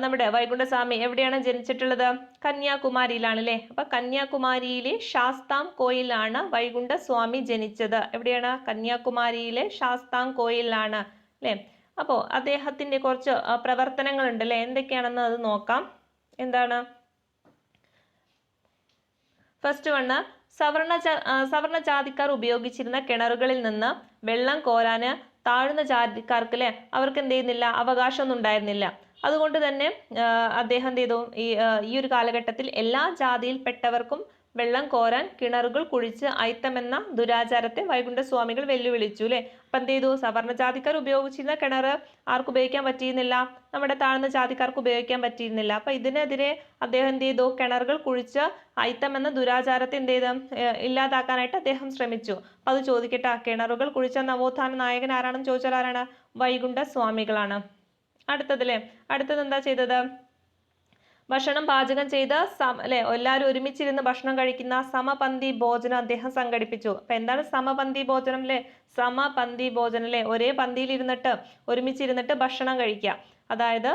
നമ്മുടെ വൈകുണ്ഠസ്വാമി എവിടെയാണ് ജനിച്ചിട്ടുള്ളത്? കന്യാകുമാരിയിലാണ് അല്ലെ. അപ്പൊ കന്യാകുമാരിയിലെ ശാസ്താംകോയിലാണ് വൈകുണ്ഠസ്വാമി ജനിച്ചത്. എവിടെയാണ്? കന്യാകുമാരിയിലെ ശാസ്താംകോയിലാണ് അല്ലെ. അപ്പോ അദ്ദേഹത്തിന്റെ കുറച്ച് പ്രവർത്തനങ്ങൾ ഉണ്ട് അല്ലെ. എന്തൊക്കെയാണെന്ന് അത് നോക്കാം. എന്താണ്? ഫസ്റ്റ് വണ്, സവർണ ജാതിക്കാർ ഉപയോഗിച്ചിരുന്ന കിണറുകളിൽ നിന്ന് വെള്ളം കോരാന് താഴ്ന്ന ജാതിക്കാർക്ക് അല്ലെ അവർക്ക് എന്ത് ചെയ്യുന്നില്ല, അവകാശമൊന്നും ഉണ്ടായിരുന്നില്ല. അതുകൊണ്ട് തന്നെ അദ്ദേഹം എന്ത് ചെയ്തു, ഈ ഒരു കാലഘട്ടത്തിൽ എല്ലാ ജാതിയിൽപ്പെട്ടവർക്കും വെള്ളം കോരാൻ കിണറുകൾ കുഴിച്ച് അയിത്തമെന്ന ദുരാചാരത്തെ വൈകുണ്ഠസ്വാമികൾ വെല്ലുവിളിച്ചു അല്ലെ. അപ്പൊ എന്ത് ചെയ്തു, സവർണ ജാതിക്കാർ ഉപയോഗിച്ചിരുന്ന കിണർ ആർക്ക് ഉപയോഗിക്കാൻ പറ്റിയിരുന്നില്ല? നമ്മുടെ താഴ്ന്ന ജാതിക്കാർക്ക് ഉപയോഗിക്കാൻ പറ്റിയിരുന്നില്ല. അപ്പൊ ഇതിനെതിരെ അദ്ദേഹം എന്ത് ചെയ്തു, കിണറുകൾ കുഴിച്ച് അയിത്തം എന്ന ദുരാചാരത്തെ എന്ത് ചെയ്ത് ഇല്ലാതാക്കാനായിട്ട് അദ്ദേഹം ശ്രമിച്ചു. അപ്പൊ അത് ചോദിക്കട്ടെ, കിണറുകൾ കുഴിച്ച നവോത്ഥാന നായകൻ ആരാണെന്ന് ചോദിച്ചാൽ ആരാണ്? വൈകുണ്ഠസ്വാമികളാണ്. അടുത്തതിലെ അടുത്തത് എന്താ ചെയ്തത്? ഭക്ഷണം പാചകം ചെയ്ത് അല്ലെ എല്ലാവരും ഒരുമിച്ചിരുന്ന് ഭക്ഷണം കഴിക്കുന്ന സമപന്തി ഭോജനം അദ്ദേഹം സംഘടിപ്പിച്ചു. അപ്പൊ എന്താണ് സമപന്തി ഭോജനം അല്ലെ? സമപന്തി ഭോജനം അല്ലെ, ഒരേ പന്തിയിൽ ഇരുന്നിട്ട് ഒരുമിച്ചിരുന്നിട്ട് ഭക്ഷണം കഴിക്കുക. അതായത്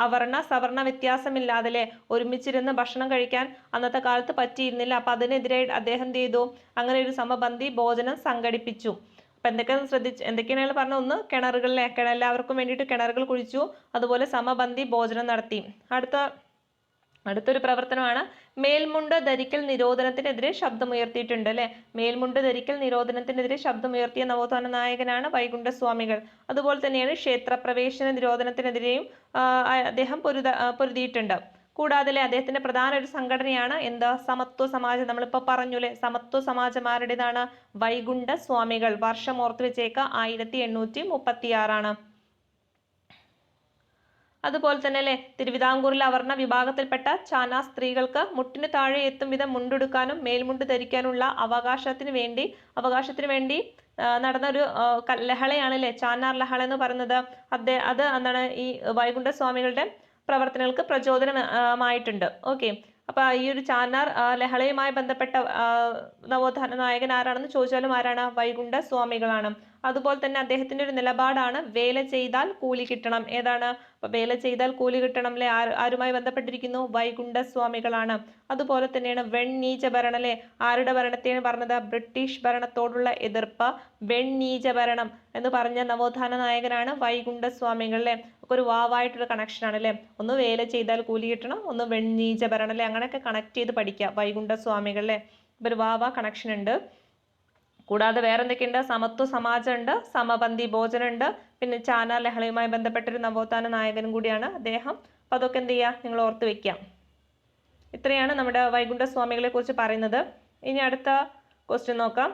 അവർണ സവർണ വ്യത്യാസമില്ലാതെ അല്ലെ ഒരുമിച്ചിരുന്ന് ഭക്ഷണം കഴിക്കാൻ അന്നത്തെ കാലത്ത് പറ്റിയിരുന്നില്ല. അപ്പൊ അതിനെതിരെ അദ്ദേഹം എന്ത് ചെയ്തു, അങ്ങനെ ഒരു സമപന്തി ഭോജനം സംഘടിപ്പിച്ചു. അപ്പൊ എന്തൊക്കെയാണ് പറഞ്ഞ? ഒന്ന്, കിണറുകളിലെ എല്ലാവർക്കും വേണ്ടിയിട്ട് കിണറുകൾ കുഴിച്ചു. അതുപോലെ സമപന്തി ഭോജനം നടത്തി. അടുത്തൊരു പ്രവർത്തനമാണ് മേൽമുണ്ട് ധരിക്കൽ നിരോധനത്തിനെതിരെ ശബ്ദമുയർത്തിയിട്ടുണ്ട് അല്ലെ. മേൽമുണ്ട് ധരിക്കൽ നിരോധനത്തിനെതിരെ ശബ്ദമുയർത്തിയ നവോത്ഥാന നായകനാണ് വൈകുണ്ഠസ്വാമികൾ. അതുപോലെ തന്നെയാണ് ക്ഷേത്രപ്രവേശന നിരോധനത്തിനെതിരെയും അദ്ദേഹം പൊരുതിയിട്ടുണ്ട്. കൂടാതെ അദ്ദേഹത്തിന്റെ പ്രധാന ഒരു സംഘടനയാണ് എന്താ? സമത്വ സമാജം. നമ്മളിപ്പോ പറഞ്ഞു അല്ലെ, സമത്വ സമാജം ആരുടേതാണ്? വൈകുണ്ഠസ്വാമികൾ. വർഷം ഓർത്തു വെച്ചേക്ക, 1836. അതുപോലെ തന്നെ അല്ലെ തിരുവിതാംകൂറിൽ അവർണ വിഭാഗത്തിൽപ്പെട്ട ചാന സ്ത്രീകൾക്ക് മുട്ടിന് താഴെ എത്തും വിധം മുണ്ടെടുക്കാനും മേൽമുണ്ട് ധരിക്കാനുള്ള അവകാശത്തിന് വേണ്ടി നടന്ന ഒരു ലഹളയാണ് അല്ലെ ചാനാർ ലഹള എന്ന് പറയുന്നത്. അത് എന്താണ്? ഈ വൈകുണ്ഠസ്വാമികളുടെ പ്രവർത്തനങ്ങൾക്ക് പ്രചോദനമായിട്ടുണ്ട്. ഓക്കെ. അപ്പൊ ഈ ഒരു ചാനാർ ലഹളയുമായി ബന്ധപ്പെട്ട നവോത്ഥാന നായകൻ ആരാണെന്ന് ചോദിച്ചാലും ആരാണ്? വൈകുണ്ഠസ്വാമികളാണ്. അതുപോലെ തന്നെ അദ്ദേഹത്തിന്റെ ഒരു നിലപാടാണ് വേല ചെയ്താൽ കൂലി കിട്ടണം. ഏതാണ്? അപ്പൊ വേല ചെയ്താൽ കൂലി കിട്ടണം അല്ലെ, ആരുമായി ബന്ധപ്പെട്ടിരിക്കുന്നു? വൈകുണ്ഠസ്വാമികളാണ്. അതുപോലെ തന്നെയാണ് വെണ്ണീച ഭരണം അല്ലെ. ആരുടെ ഭരണത്തെയാണ് പറഞ്ഞത്? ബ്രിട്ടീഷ് ഭരണത്തോടുള്ള എതിർപ്പ്. വെണ്ണീച ഭരണം എന്ന് പറഞ്ഞ നവോത്ഥാന നായകനാണ് വൈകുണ്ഠസ്വാമികൾ അല്ലെ. ഒക്കെ ഒരു വാവായിട്ടൊരു കണക്ഷൻ ആണ് അല്ലെ. ഒന്ന് വേല ചെയ്താൽ കൂലി കിട്ടണം, ഒന്ന് വെണ്ണീച ഭരണം അല്ലെ. അങ്ങനെയൊക്കെ കണക്ട് ചെയ്ത് പഠിക്കുക വൈകുണ്ഠസ്വാമികൾ അല്ലെ. ഇപ്പൊ ഒരു വാവ കണക്ഷൻ ഉണ്ട്. കൂടാതെ വേറെ എന്തൊക്കെയുണ്ട്? സമത്വ സമാജം ഉണ്ട്, സമപന്തി ഭോജനം ഉണ്ട്, പിന്നെ ചാനാർ ലഹളയുമായി ബന്ധപ്പെട്ടൊരു നവോത്ഥാന നായകനും കൂടിയാണ് അദ്ദേഹം. അപ്പൊ അതൊക്കെ എന്ത് ചെയ്യുക, നിങ്ങൾ ഓർത്ത് വെക്കാം. ഇത്രയാണ് നമ്മുടെ വൈകുണ്ഠസ്വാമികളെ കുറിച്ച് പറയുന്നത്. ഇനി അടുത്ത ക്വസ്റ്റ്യൻ നോക്കാം.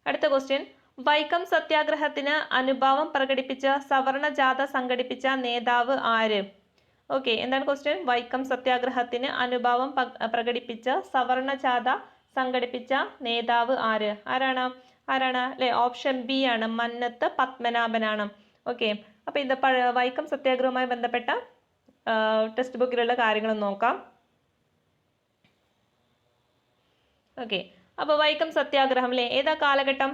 അടുത്ത ക്വസ്റ്റ്യൻ, വൈക്കം സത്യാഗ്രഹത്തിന് അനുഭാവം പ്രകടിപ്പിച്ച സവർണ ജാഥ സംഘടിപ്പിച്ച നേതാവ് ആര്? ഓക്കെ, എന്താണ് ക്വസ്റ്റ്യൻ? വൈക്കം സത്യാഗ്രഹത്തിന് അനുഭാവം പ്രകടിപ്പിച്ച സവർണ ജാഥ സംഘടിപ്പിച്ച നേതാവ് ആരാണ് അല്ലെ? ഓപ്ഷൻ ബി ആണ്, മന്നത്ത് പത്മനാഭനാണ്. ഓക്കെ. അപ്പൊ ഇത് വൈക്കം സത്യാഗ്രഹവുമായി ബന്ധപ്പെട്ട ടെക്സ്റ്റ് ബുക്കിലുള്ള കാര്യങ്ങൾ നോക്കാം. ഓക്കെ. അപ്പൊ വൈക്കം സത്യാഗ്രഹം അല്ലെ ഏതാ കാലഘട്ടം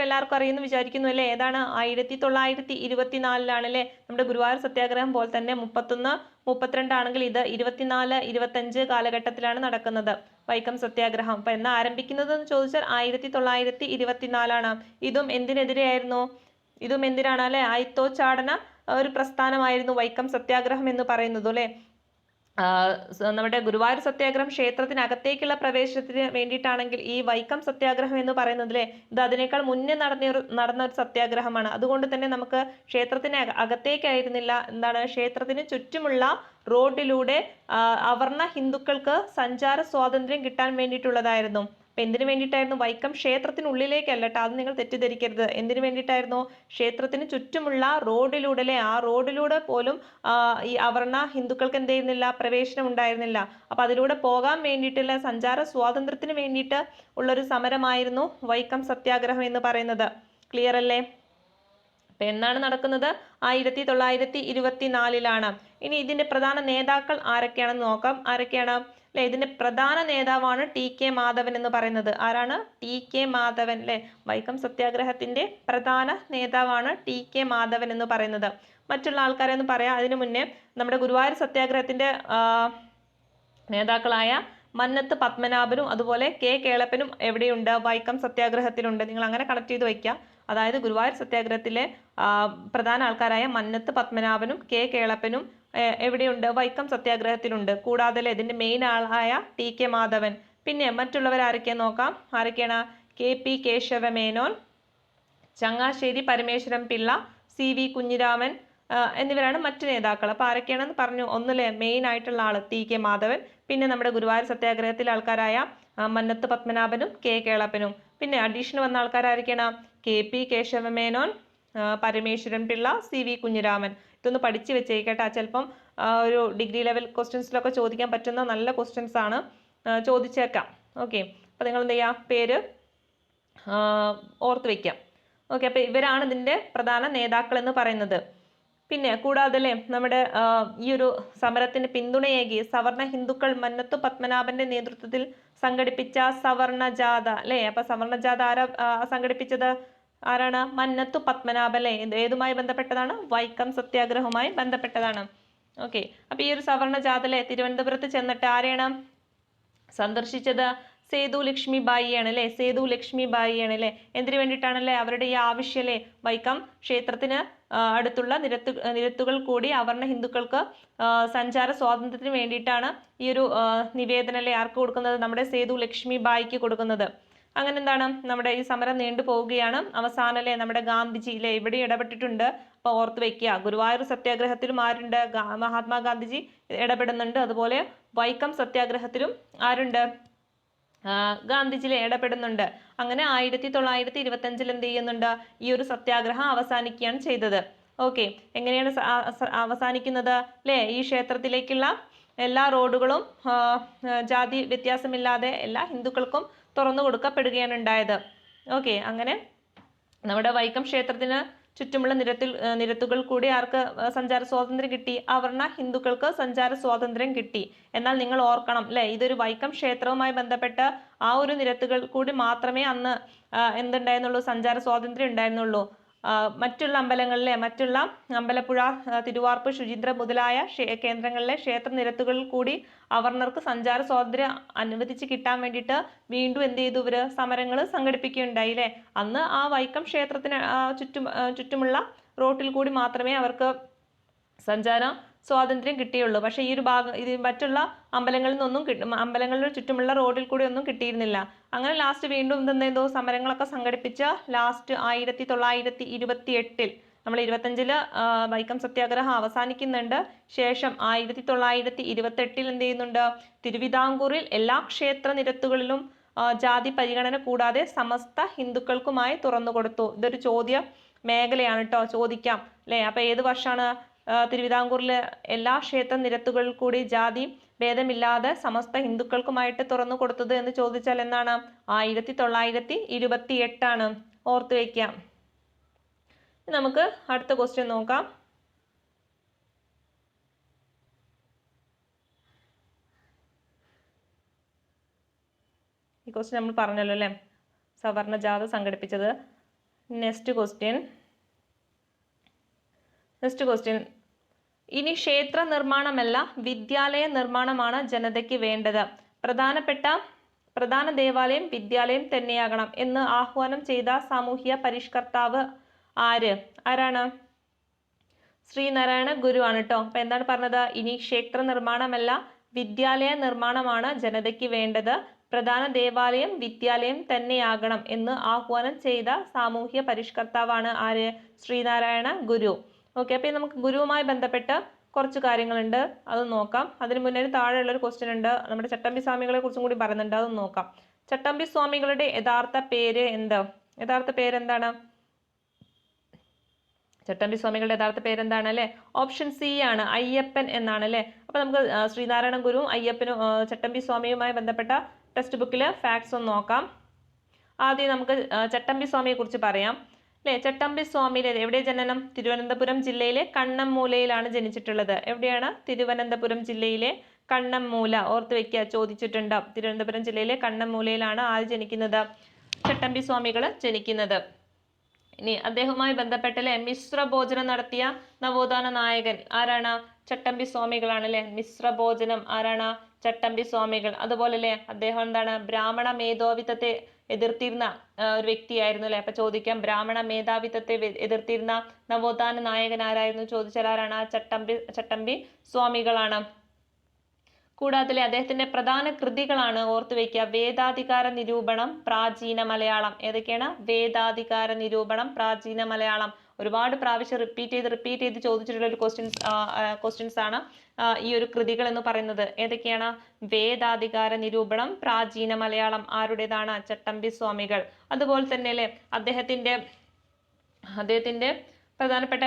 എല്ലാവർക്കും അറിയുമെന്ന് വിചാരിക്കുന്നു അല്ലെ. ഏതാണ്? 1924 അല്ലെ. നമ്മുടെ ഗുരുവായൂർ സത്യാഗ്രഹം പോലെ തന്നെ 31, 32 ആണെങ്കിൽ ഇത് 24, 25 കാലഘട്ടത്തിലാണ് നടക്കുന്നത് വൈക്കം സത്യാഗ്രഹം. അപ്പൊ എന്നാ ആരംഭിക്കുന്നത് എന്ന് ചോദിച്ചാൽ 1924. ഇതും എന്തിനെതിരെയായിരുന്നു? ഇതും എന്തിനാണ് അല്ലെ? അയിത്തോച്ചാടന ഒരു പ്രസ്ഥാനമായിരുന്നു വൈക്കം സത്യാഗ്രഹം എന്ന് പറയുന്നത് അല്ലെ. നമ്മുടെ ഗുരുവായൂർ സത്യാഗ്രഹം ക്ഷേത്രത്തിനകത്തേക്കുള്ള പ്രവേശനത്തിന് വേണ്ടിയിട്ടാണെങ്കിൽ ഈ വൈക്കം സത്യാഗ്രഹം എന്ന് പറയുന്നതിലെ ഇത് അതിനേക്കാൾ മുന്നേ നടന്ന ഒരു സത്യാഗ്രഹമാണ്. അതുകൊണ്ട് തന്നെ നമുക്ക് ക്ഷേത്രത്തിന് അകത്തേക്കായിരുന്നില്ല, എന്താണ്, ക്ഷേത്രത്തിന് ചുറ്റുമുള്ള റോഡിലൂടെ അവർണ ഹിന്ദുക്കൾക്ക് സഞ്ചാര സ്വാതന്ത്ര്യം കിട്ടാൻ വേണ്ടിയിട്ടുള്ളതായിരുന്നു. അപ്പൊ എന്തിനു വേണ്ടിയിട്ടായിരുന്നു? വൈക്കം ക്ഷേത്രത്തിനുള്ളിലേക്കല്ല കേട്ടോ, അത് നിങ്ങൾ തെറ്റിദ്ധരിക്കരുത്. എന്തിനു വേണ്ടിയിട്ടായിരുന്നു? ക്ഷേത്രത്തിന് ചുറ്റുമുള്ള റോഡിലൂടെ അല്ലെ, ആ റോഡിലൂടെ പോലും ഈ അവർണ ഹിന്ദുക്കൾക്ക് എന്ത് ചെയ്യുന്നില്ല? പ്രവേശനം ഉണ്ടായിരുന്നില്ല. അപ്പൊ അതിലൂടെ പോകാൻ വേണ്ടിയിട്ടുള്ള സഞ്ചാര സ്വാതന്ത്ര്യത്തിന് വേണ്ടിയിട്ട് ഉള്ളൊരു സമരമായിരുന്നു വൈക്കം സത്യാഗ്രഹം എന്ന് പറയുന്നത്. ക്ലിയർ അല്ലേ? അപ്പൊ എന്നാണ് നടക്കുന്നത്? 1924. ഇനി ഇതിന്റെ പ്രധാന നേതാക്കൾ ആരൊക്കെയാണെന്ന് നോക്കാം. ആരൊക്കെയാണ് അല്ലെ? ഇതിന്റെ പ്രധാന നേതാവാണ് ടി.കെ. മാധവൻ എന്ന് പറയുന്നത്. ആരാണ്? ടി.കെ. മാധവൻ അല്ലെ. വൈക്കം സത്യാഗ്രഹത്തിന്റെ പ്രധാന നേതാവാണ് ടി.കെ. മാധവൻ എന്ന് പറയുന്നത്. മറ്റുള്ള ആൾക്കാരെ ഒന്ന് പറയാം. അതിനു മുന്നേ നമ്മുടെ ഗുരുവായൂർ സത്യാഗ്രഹത്തിന്റെ നേതാക്കളായ മന്നത്ത് പത്മനാഭനും അതുപോലെ കെ കേളപ്പനും എവിടെയുണ്ട്? വൈക്കം സത്യാഗ്രഹത്തിലുണ്ട്. നിങ്ങൾ അങ്ങനെ കണക്ട് ചെയ്ത് വയ്ക്കുക. അതായത് ഗുരുവായൂർ സത്യാഗ്രഹത്തിലെ പ്രധാന ആൾക്കാരായ മന്നത്ത് പത്മനാഭനും കെ കേളപ്പനും എവിടെയുണ്ട്? വൈക്കം സത്യാഗ്രഹത്തിലുണ്ട്. കൂടാതെ ഇതിന്റെ മെയിൻ ആളായ ടി.കെ. മാധവൻ. പിന്നെ മറ്റുള്ളവർ ആരൊക്കെ നോക്കാം. ആരൊക്കെയാണ്? കെ.പി. കേശവമേനോൻ, ചങ്ങാശ്ശേരി പരമേശ്വരൻ പിള്ള, സി.വി. കുഞ്ഞിരാമൻ എന്നിവരാണ് മറ്റു നേതാക്കൾ. അപ്പൊ ആരൊക്കെയാണെന്ന് പറഞ്ഞു. ഒന്നിലെ മെയിൻ ആയിട്ടുള്ള ആള് ടി.കെ. മാധവൻ, പിന്നെ നമ്മുടെ ഗുരുവായൂർ സത്യാഗ്രഹത്തിലെ ആൾക്കാരായ മന്നത്ത് പത്മനാഭനും കെ കേളപ്പനും. പിന്നെ അഡീഷൻ വന്ന ആൾക്കാർ ആരൊക്കെയാണ്? കെ.പി. കേശവമേനോൻ, പരമേശ്വരൻ പിള്ള, സി.വി. കുഞ്ഞിരാമൻ. ഇതൊന്ന് പഠിച്ചു വെച്ചേക്കട്ടെ. ചിലപ്പം ഒരു ഡിഗ്രി ലെവൽ ക്വസ്റ്റ്യൻസിലൊക്കെ ചോദിക്കാൻ പറ്റുന്ന നല്ല ക്വസ്റ്റ്യൻസ് ആണ്, ചോദിച്ചേക്കാം. ഓക്കെ, അപ്പൊ നിങ്ങൾ എന്ത് ചെയ്യാം? പേര് ഓർത്ത് വെക്കാം. ഓക്കെ, അപ്പൊ ഇവരാണ് ഇതിന്റെ പ്രധാന നേതാക്കൾ എന്ന് പറയുന്നത്. പിന്നെ കൂടാതെ നമ്മുടെ ഈ ഒരു സമരത്തിന് പിന്തുണയേകി സവർണ ഹിന്ദുക്കൾ മന്നത്തു പത്മനാഭന്റെ നേതൃത്വത്തിൽ സംഘടിപ്പിച്ച സവർണ ജാഥ അല്ലെ. അപ്പൊ സവർണ ജാഥ സംഘടിപ്പിച്ചത് ആരാണ്? മന്നത്തു പത്മനാഭൻ അല്ലെ. ഏതുമായി ബന്ധപ്പെട്ടതാണ്? വൈക്കം സത്യാഗ്രഹവുമായി ബന്ധപ്പെട്ടതാണ്. ഓക്കെ, അപ്പൊ ഈ ഒരു സവർണ ജാഥ തിരുവനന്തപുരത്ത് ചെന്നിട്ട് ആരെയാണ് സന്ദർശിച്ചത്? സേതു ലക്ഷ്മി ബായിയാണ് അല്ലെ. സേതു ലക്ഷ്മി ബായിയാണ് അല്ലെ. എന്തിനു വേണ്ടിയിട്ടാണല്ലേ? അവരുടെ ഈ ആവശ്യം അല്ലെ, വൈക്കം ക്ഷേത്രത്തിന് അടുത്തുള്ള നിരത്തുകൾ കൂടി അവർണ ഹിന്ദുക്കൾക്ക് സഞ്ചാര സ്വാതന്ത്ര്യത്തിന് വേണ്ടിയിട്ടാണ് ഈ ഒരു നിവേദനം അല്ലെ ആർക്ക് കൊടുക്കുന്നത്? നമ്മുടെ സേതു ലക്ഷ്മി ബായിക്ക് കൊടുക്കുന്നത്. അങ്ങനെ എന്താണ്? നമ്മുടെ ഈ സമരം നീണ്ടു പോവുകയാണ്. അവസാനം നമ്മുടെ ഗാന്ധിജി ഇവിടെ ഇടപെട്ടിട്ടുണ്ട്. അപ്പൊ ഓർത്ത് വെക്കുക. ഗുരുവായൂർ സത്യാഗ്രഹത്തിലും ആരുണ്ട്? മഹാത്മാഗാന്ധിജി ഇടപെടുന്നുണ്ട്. അതുപോലെ വൈക്കം സത്യാഗ്രഹത്തിലും ആരുണ്ട്? ഗാന്ധിജി ഇടപെടുന്നുണ്ട്. അങ്ങനെ 1925 എന്ത് ചെയ്യുന്നുണ്ട്? ഈ ഒരു സത്യാഗ്രഹം അവസാനിക്കുകയാണ് ചെയ്തത്. ഓക്കെ, എങ്ങനെയാണ് അവസാനിക്കുന്നത് അല്ലെ? ഈ ക്ഷേത്രത്തിലേക്കുള്ള എല്ലാ റോഡുകളും ജാതി വ്യത്യാസമില്ലാതെ എല്ലാ ഹിന്ദുക്കൾക്കും തുറന്നു കൊടുക്കപ്പെടുകയാണ് ഉണ്ടായത്. ഓക്കെ, അങ്ങനെ നമ്മുടെ വൈക്കം ക്ഷേത്രത്തിന് ചുറ്റുമുള്ള നിരത്തുകൾ കൂടി ആർക്ക് സഞ്ചാര സ്വാതന്ത്ര്യം കിട്ടി? അവർണ ഹിന്ദുക്കൾക്ക് സഞ്ചാര സ്വാതന്ത്ര്യം കിട്ടി. എന്നാൽ നിങ്ങൾ ഓർക്കണം അല്ലെ, ഇതൊരു വൈക്കം ക്ഷേത്രവുമായി ബന്ധപ്പെട്ട് ആ ഒരു നിരത്തുകൾ കൂടി മാത്രമേ അന്ന് എന്തുണ്ടായിരുന്നുള്ളൂ? സഞ്ചാര സ്വാതന്ത്ര്യം ഉണ്ടായിരുന്നുള്ളൂ. മറ്റുള്ള അമ്പലങ്ങളിലെ മറ്റുള്ള അമ്പലപ്പുഴ, തിരുവാർപ്പ്, ശുചീന്ദ്രം മുതലായ കേന്ദ്രങ്ങളിലെ ക്ഷേത്ര നിരത്തുകളിൽ കൂടി അവർണർക്ക് സഞ്ചാര സ്വാതന്ത്ര്യം അനുവദിച്ച് കിട്ടാൻ വേണ്ടിയിട്ട് വീണ്ടും എന്ത് ചെയ്തു? ഇവര് സമരങ്ങൾ സംഘടിപ്പിക്കുകയുണ്ടായി അല്ലെ. അന്ന് ആ വൈക്കം ക്ഷേത്രത്തിന് ചുറ്റുമുള്ള റോട്ടിൽ കൂടി മാത്രമേ അവർക്ക് സഞ്ചാര സ്വാതന്ത്ര്യം കിട്ടിയുള്ളൂ. പക്ഷെ ഈ ഒരു ഇത് മറ്റുള്ള അമ്പലങ്ങളിൽ നിന്നൊന്നും അമ്പലങ്ങളുടെ ചുറ്റുമുള്ള റോഡിൽ കൂടി ഒന്നും കിട്ടിയിരുന്നില്ല. അങ്ങനെ ലാസ്റ്റ് വീണ്ടും എന്തോ സമരങ്ങളൊക്കെ സംഘടിപ്പിച്ച് ലാസ്റ്റ് 1928 നമ്മൾ 25 വൈക്കം സത്യാഗ്രഹം അവസാനിക്കുന്നുണ്ട്. ശേഷം 1928 എന്ത് ചെയ്യുന്നുണ്ട്? തിരുവിതാംകൂറിൽ എല്ലാ ക്ഷേത്ര നിരത്തുകളിലും ജാതി പരിഗണന കൂടാതെ സമസ്ത ഹിന്ദുക്കൾക്കുമായി തുറന്നു കൊടുത്തു. ഇതൊരു ചോദ്യ മേഖലയാണ് കേട്ടോ, ചോദിക്കാം അല്ലെ. അപ്പൊ ഏത് വർഷമാണ് തിരുവിതാംകൂറിലെ എല്ലാ ക്ഷേത്ര നിരത്തുകളിൽ കൂടി ജാതി ഭേദമില്ലാതെ സമസ്ത ഹിന്ദുക്കൾക്കുമായിട്ട് തുറന്നു കൊടുത്തത് എന്ന് ചോദിച്ചാൽ എന്താണ്? 1928 ആണ്. ഓർത്തു വയ്ക്കാം. നമുക്ക് അടുത്ത ക്വസ്റ്റ്യൻ നോക്കാം. ഈ ക്വസ്റ്റ്യൻ നമ്മൾ പറഞ്ഞല്ലോ അല്ലെ, സവർണ ജാഥ സംഘടിപ്പിച്ചത്. Next question. ഇനി ക്ഷേത്ര നിർമ്മാണമല്ല വിദ്യാലയ നിർമ്മാണമാണ് ജനതയ്ക്ക് വേണ്ടത്. പ്രധാന ദേവാലയം വിദ്യാലയം തന്നെയാകണം എന്ന് ആഹ്വാനം ചെയ്ത സാമൂഹ്യ പരിഷ്കർത്താവ് ആരാണ്? ശ്രീനാരായണ ഗുരു ആണ് കേട്ടോ. അപ്പൊ എന്താണ് പറഞ്ഞത്? ഇനി ക്ഷേത്ര നിർമ്മാണമല്ല വിദ്യാലയ നിർമ്മാണമാണ് ജനതയ്ക്ക് വേണ്ടത്. പ്രധാന ദേവാലയം വിദ്യാലയം തന്നെയാകണം എന്ന് ആഹ്വാനം ചെയ്ത സാമൂഹ്യ പരിഷ്കർത്താവാണ് ആര്? ശ്രീനാരായണ ഗുരു. ഓക്കെ, അപ്പൊ നമുക്ക് ഗുരുവുമായി ബന്ധപ്പെട്ട് കുറച്ച് കാര്യങ്ങളുണ്ട്, അത് നോക്കാം. അതിന് മുന്നേ താഴെയുള്ള ഒരു ക്വസ്റ്റ്യൻ ഉണ്ട്. നമ്മുടെ ചട്ടമ്പി സ്വാമികളെ കുറിച്ചും കൂടി പറയുന്നുണ്ട്, അതൊന്ന് നോക്കാം. ചട്ടമ്പി സ്വാമികളുടെ യഥാർത്ഥ പേര് എന്താണ്? ചട്ടമ്പി സ്വാമികളുടെ യഥാർത്ഥ പേരെന്താണ് അല്ലെ? ഓപ്ഷൻ സി ആണ്, അയ്യപ്പൻ എന്നാണ് അല്ലെ. അപ്പൊ നമുക്ക് ശ്രീനാരായണ ഗുരുവും അയ്യപ്പനും ചട്ടമ്പി സ്വാമിയുമായി ബന്ധപ്പെട്ട ടെക്സ്റ്റ് ബുക്കിലെ ഫാക്ട്സ് ഒന്ന് നോക്കാം. ആദ്യം നമുക്ക് ചട്ടമ്പി സ്വാമിയെ കുറിച്ച് പറയാം അല്ലെ. ചട്ടമ്പി സ്വാമിയുടെ എവിടെ ജനനം? തിരുവനന്തപുരം ജില്ലയിലെ കണ്ണമ്മൂലയിലാണ് ജനിച്ചിട്ടുള്ളത്. എവിടെയാണ്? തിരുവനന്തപുരം ജില്ലയിലെ കണ്ണമ്മൂല. ഓർത്ത് വെക്കുക, ചോദിച്ചിട്ടുണ്ട്. തിരുവനന്തപുരം ജില്ലയിലെ കണ്ണമ്മൂലയിലാണ് ആര് ജനിക്കുന്നത്? ചട്ടമ്പി സ്വാമികൾ ജനിക്കുന്നത്. ഇനി അദ്ദേഹവുമായി ബന്ധപ്പെട്ടല്ലേ മിശ്ര ഭോജനം നടത്തിയ നവോത്ഥാന നായകൻ ആരാണ്? ചട്ടമ്പി സ്വാമികളാണ് അല്ലെ. മിശ്ര ഭോജനം ആരാണ്? ചട്ടമ്പി സ്വാമികൾ. അതുപോലെ അല്ലെ അദ്ദേഹം എന്താണ്? ബ്രാഹ്മണ മേധാവിത്വത്തെ എതിർത്തിരുന്ന ഒരു വ്യക്തിയായിരുന്നു അല്ലെ. അപ്പൊ ചോദിക്കാം, ബ്രാഹ്മണ മേധാവിത്വത്തെ എതിർത്തിരുന്ന നവോത്ഥാന നായകൻ ആരായിരുന്നു ചോദിച്ചാൽ ആരാണ്? ചട്ടമ്പി സ്വാമികളാണ്. കൂടാതെ അദ്ദേഹത്തിന്റെ പ്രധാന കൃതികളാണ് ഓർത്തു വെക്കുക: വേദാധികാര നിരൂപണം, പ്രാചീന മലയാളം. ഏതൊക്കെയാണ്? വേദാധികാര നിരൂപണം, പ്രാചീന മലയാളം. ഒരുപാട് പ്രാവശ്യം റിപ്പീറ്റ് ചെയ്ത് ചോദിച്ചിട്ടുള്ള ഒരു ക്വസ്റ്റ്യൻസ് ആണ് ഈ ഒരു കൃതികൾ എന്ന് പറയുന്നത്. ഏതൊക്കെയാണ്? വേദാധികാര നിരൂപണം, പ്രാചീന മലയാളം. ആരുടേതാണ്? ചട്ടമ്പി സ്വാമികൾ. അതുപോലെ തന്നെ അല്ലെ അദ്ദേഹത്തിന്റെ പ്രധാനപ്പെട്ട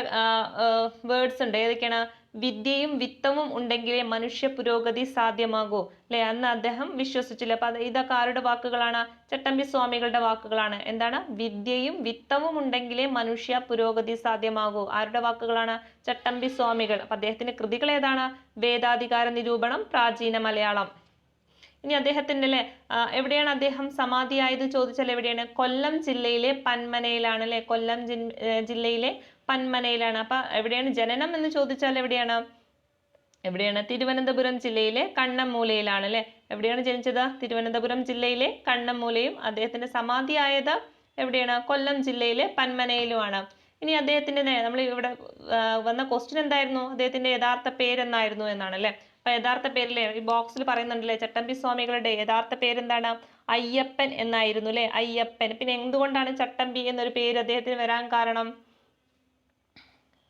വേർഡ്സ് ഉണ്ട്. ഏതൊക്കെയാണ്? വിദ്യയും വിത്തവും ഉണ്ടെങ്കിലേ മനുഷ്യ പുരോഗതി സാധ്യമാകൂ അല്ലെ. അന്ന് അദ്ദേഹം വിശ്വസിച്ചില്ല. അപ്പൊ ഇതൊക്കെ ആരുടെ വാക്കുകളാണ്? ചട്ടമ്പി സ്വാമികളുടെ വാക്കുകളാണ്. എന്താണ്? വിദ്യയും വിത്തവും ഉണ്ടെങ്കിലേ മനുഷ്യ പുരോഗതി സാധ്യമാകൂ. ആരുടെ വാക്കുകളാണ്? ചട്ടമ്പി സ്വാമികൾ. അപ്പൊ അദ്ദേഹത്തിന്റെ കൃതികൾ ഏതാണ്? വേദാധികാര നിരൂപണം, പ്രാചീന മലയാളം. ഇനി അദ്ദേഹത്തിന്റെ അല്ലെ എവിടെയാണ് അദ്ദേഹം സമാധിയായത് ചോദിച്ചാൽ എവിടെയാണ്? കൊല്ലം ജില്ലയിലെ പന്മനയിലാണ് അല്ലെ. കൊല്ലം ജില്ലയിലെ പന്മനയിലാണ്. അപ്പൊ എവിടെയാണ് ജനനം എന്ന് ചോദിച്ചാൽ എവിടെയാണ്? തിരുവനന്തപുരം ജില്ലയിലെ കണ്ണമ്മൂലയിലാണ് അല്ലെ. എവിടെയാണ് ജനിച്ചത്? തിരുവനന്തപുരം ജില്ലയിലെ കണ്ണമ്മൂലയും. അദ്ദേഹത്തിന്റെ സമാധിയായത് എവിടെയാണ്? കൊല്ലം ജില്ലയിലെ പന്മനയിലുമാണ്. ഇനി അദ്ദേഹത്തിന്റെ നമ്മൾ ഇവിടെ വന്ന ക്വസ്റ്റ്യൻ എന്തായിരുന്നു? അദ്ദേഹത്തിന്റെ യഥാർത്ഥ പേരെന്നായിരുന്നു എന്നാണ് അല്ലെ. അപ്പൊ യഥാർത്ഥ പേരിലെ ഈ ബോക്സിൽ പറയുന്നുണ്ടല്ലേ, ചട്ടമ്പി സ്വാമികളുടെ യഥാർത്ഥ പേരെന്താണ്? അയ്യപ്പൻ എന്നായിരുന്നു അല്ലെ. അയ്യപ്പൻ. പിന്നെ എന്തുകൊണ്ടാണ് ചട്ടമ്പി എന്നൊരു പേര് അദ്ദേഹത്തിന് വരാൻ കാരണം?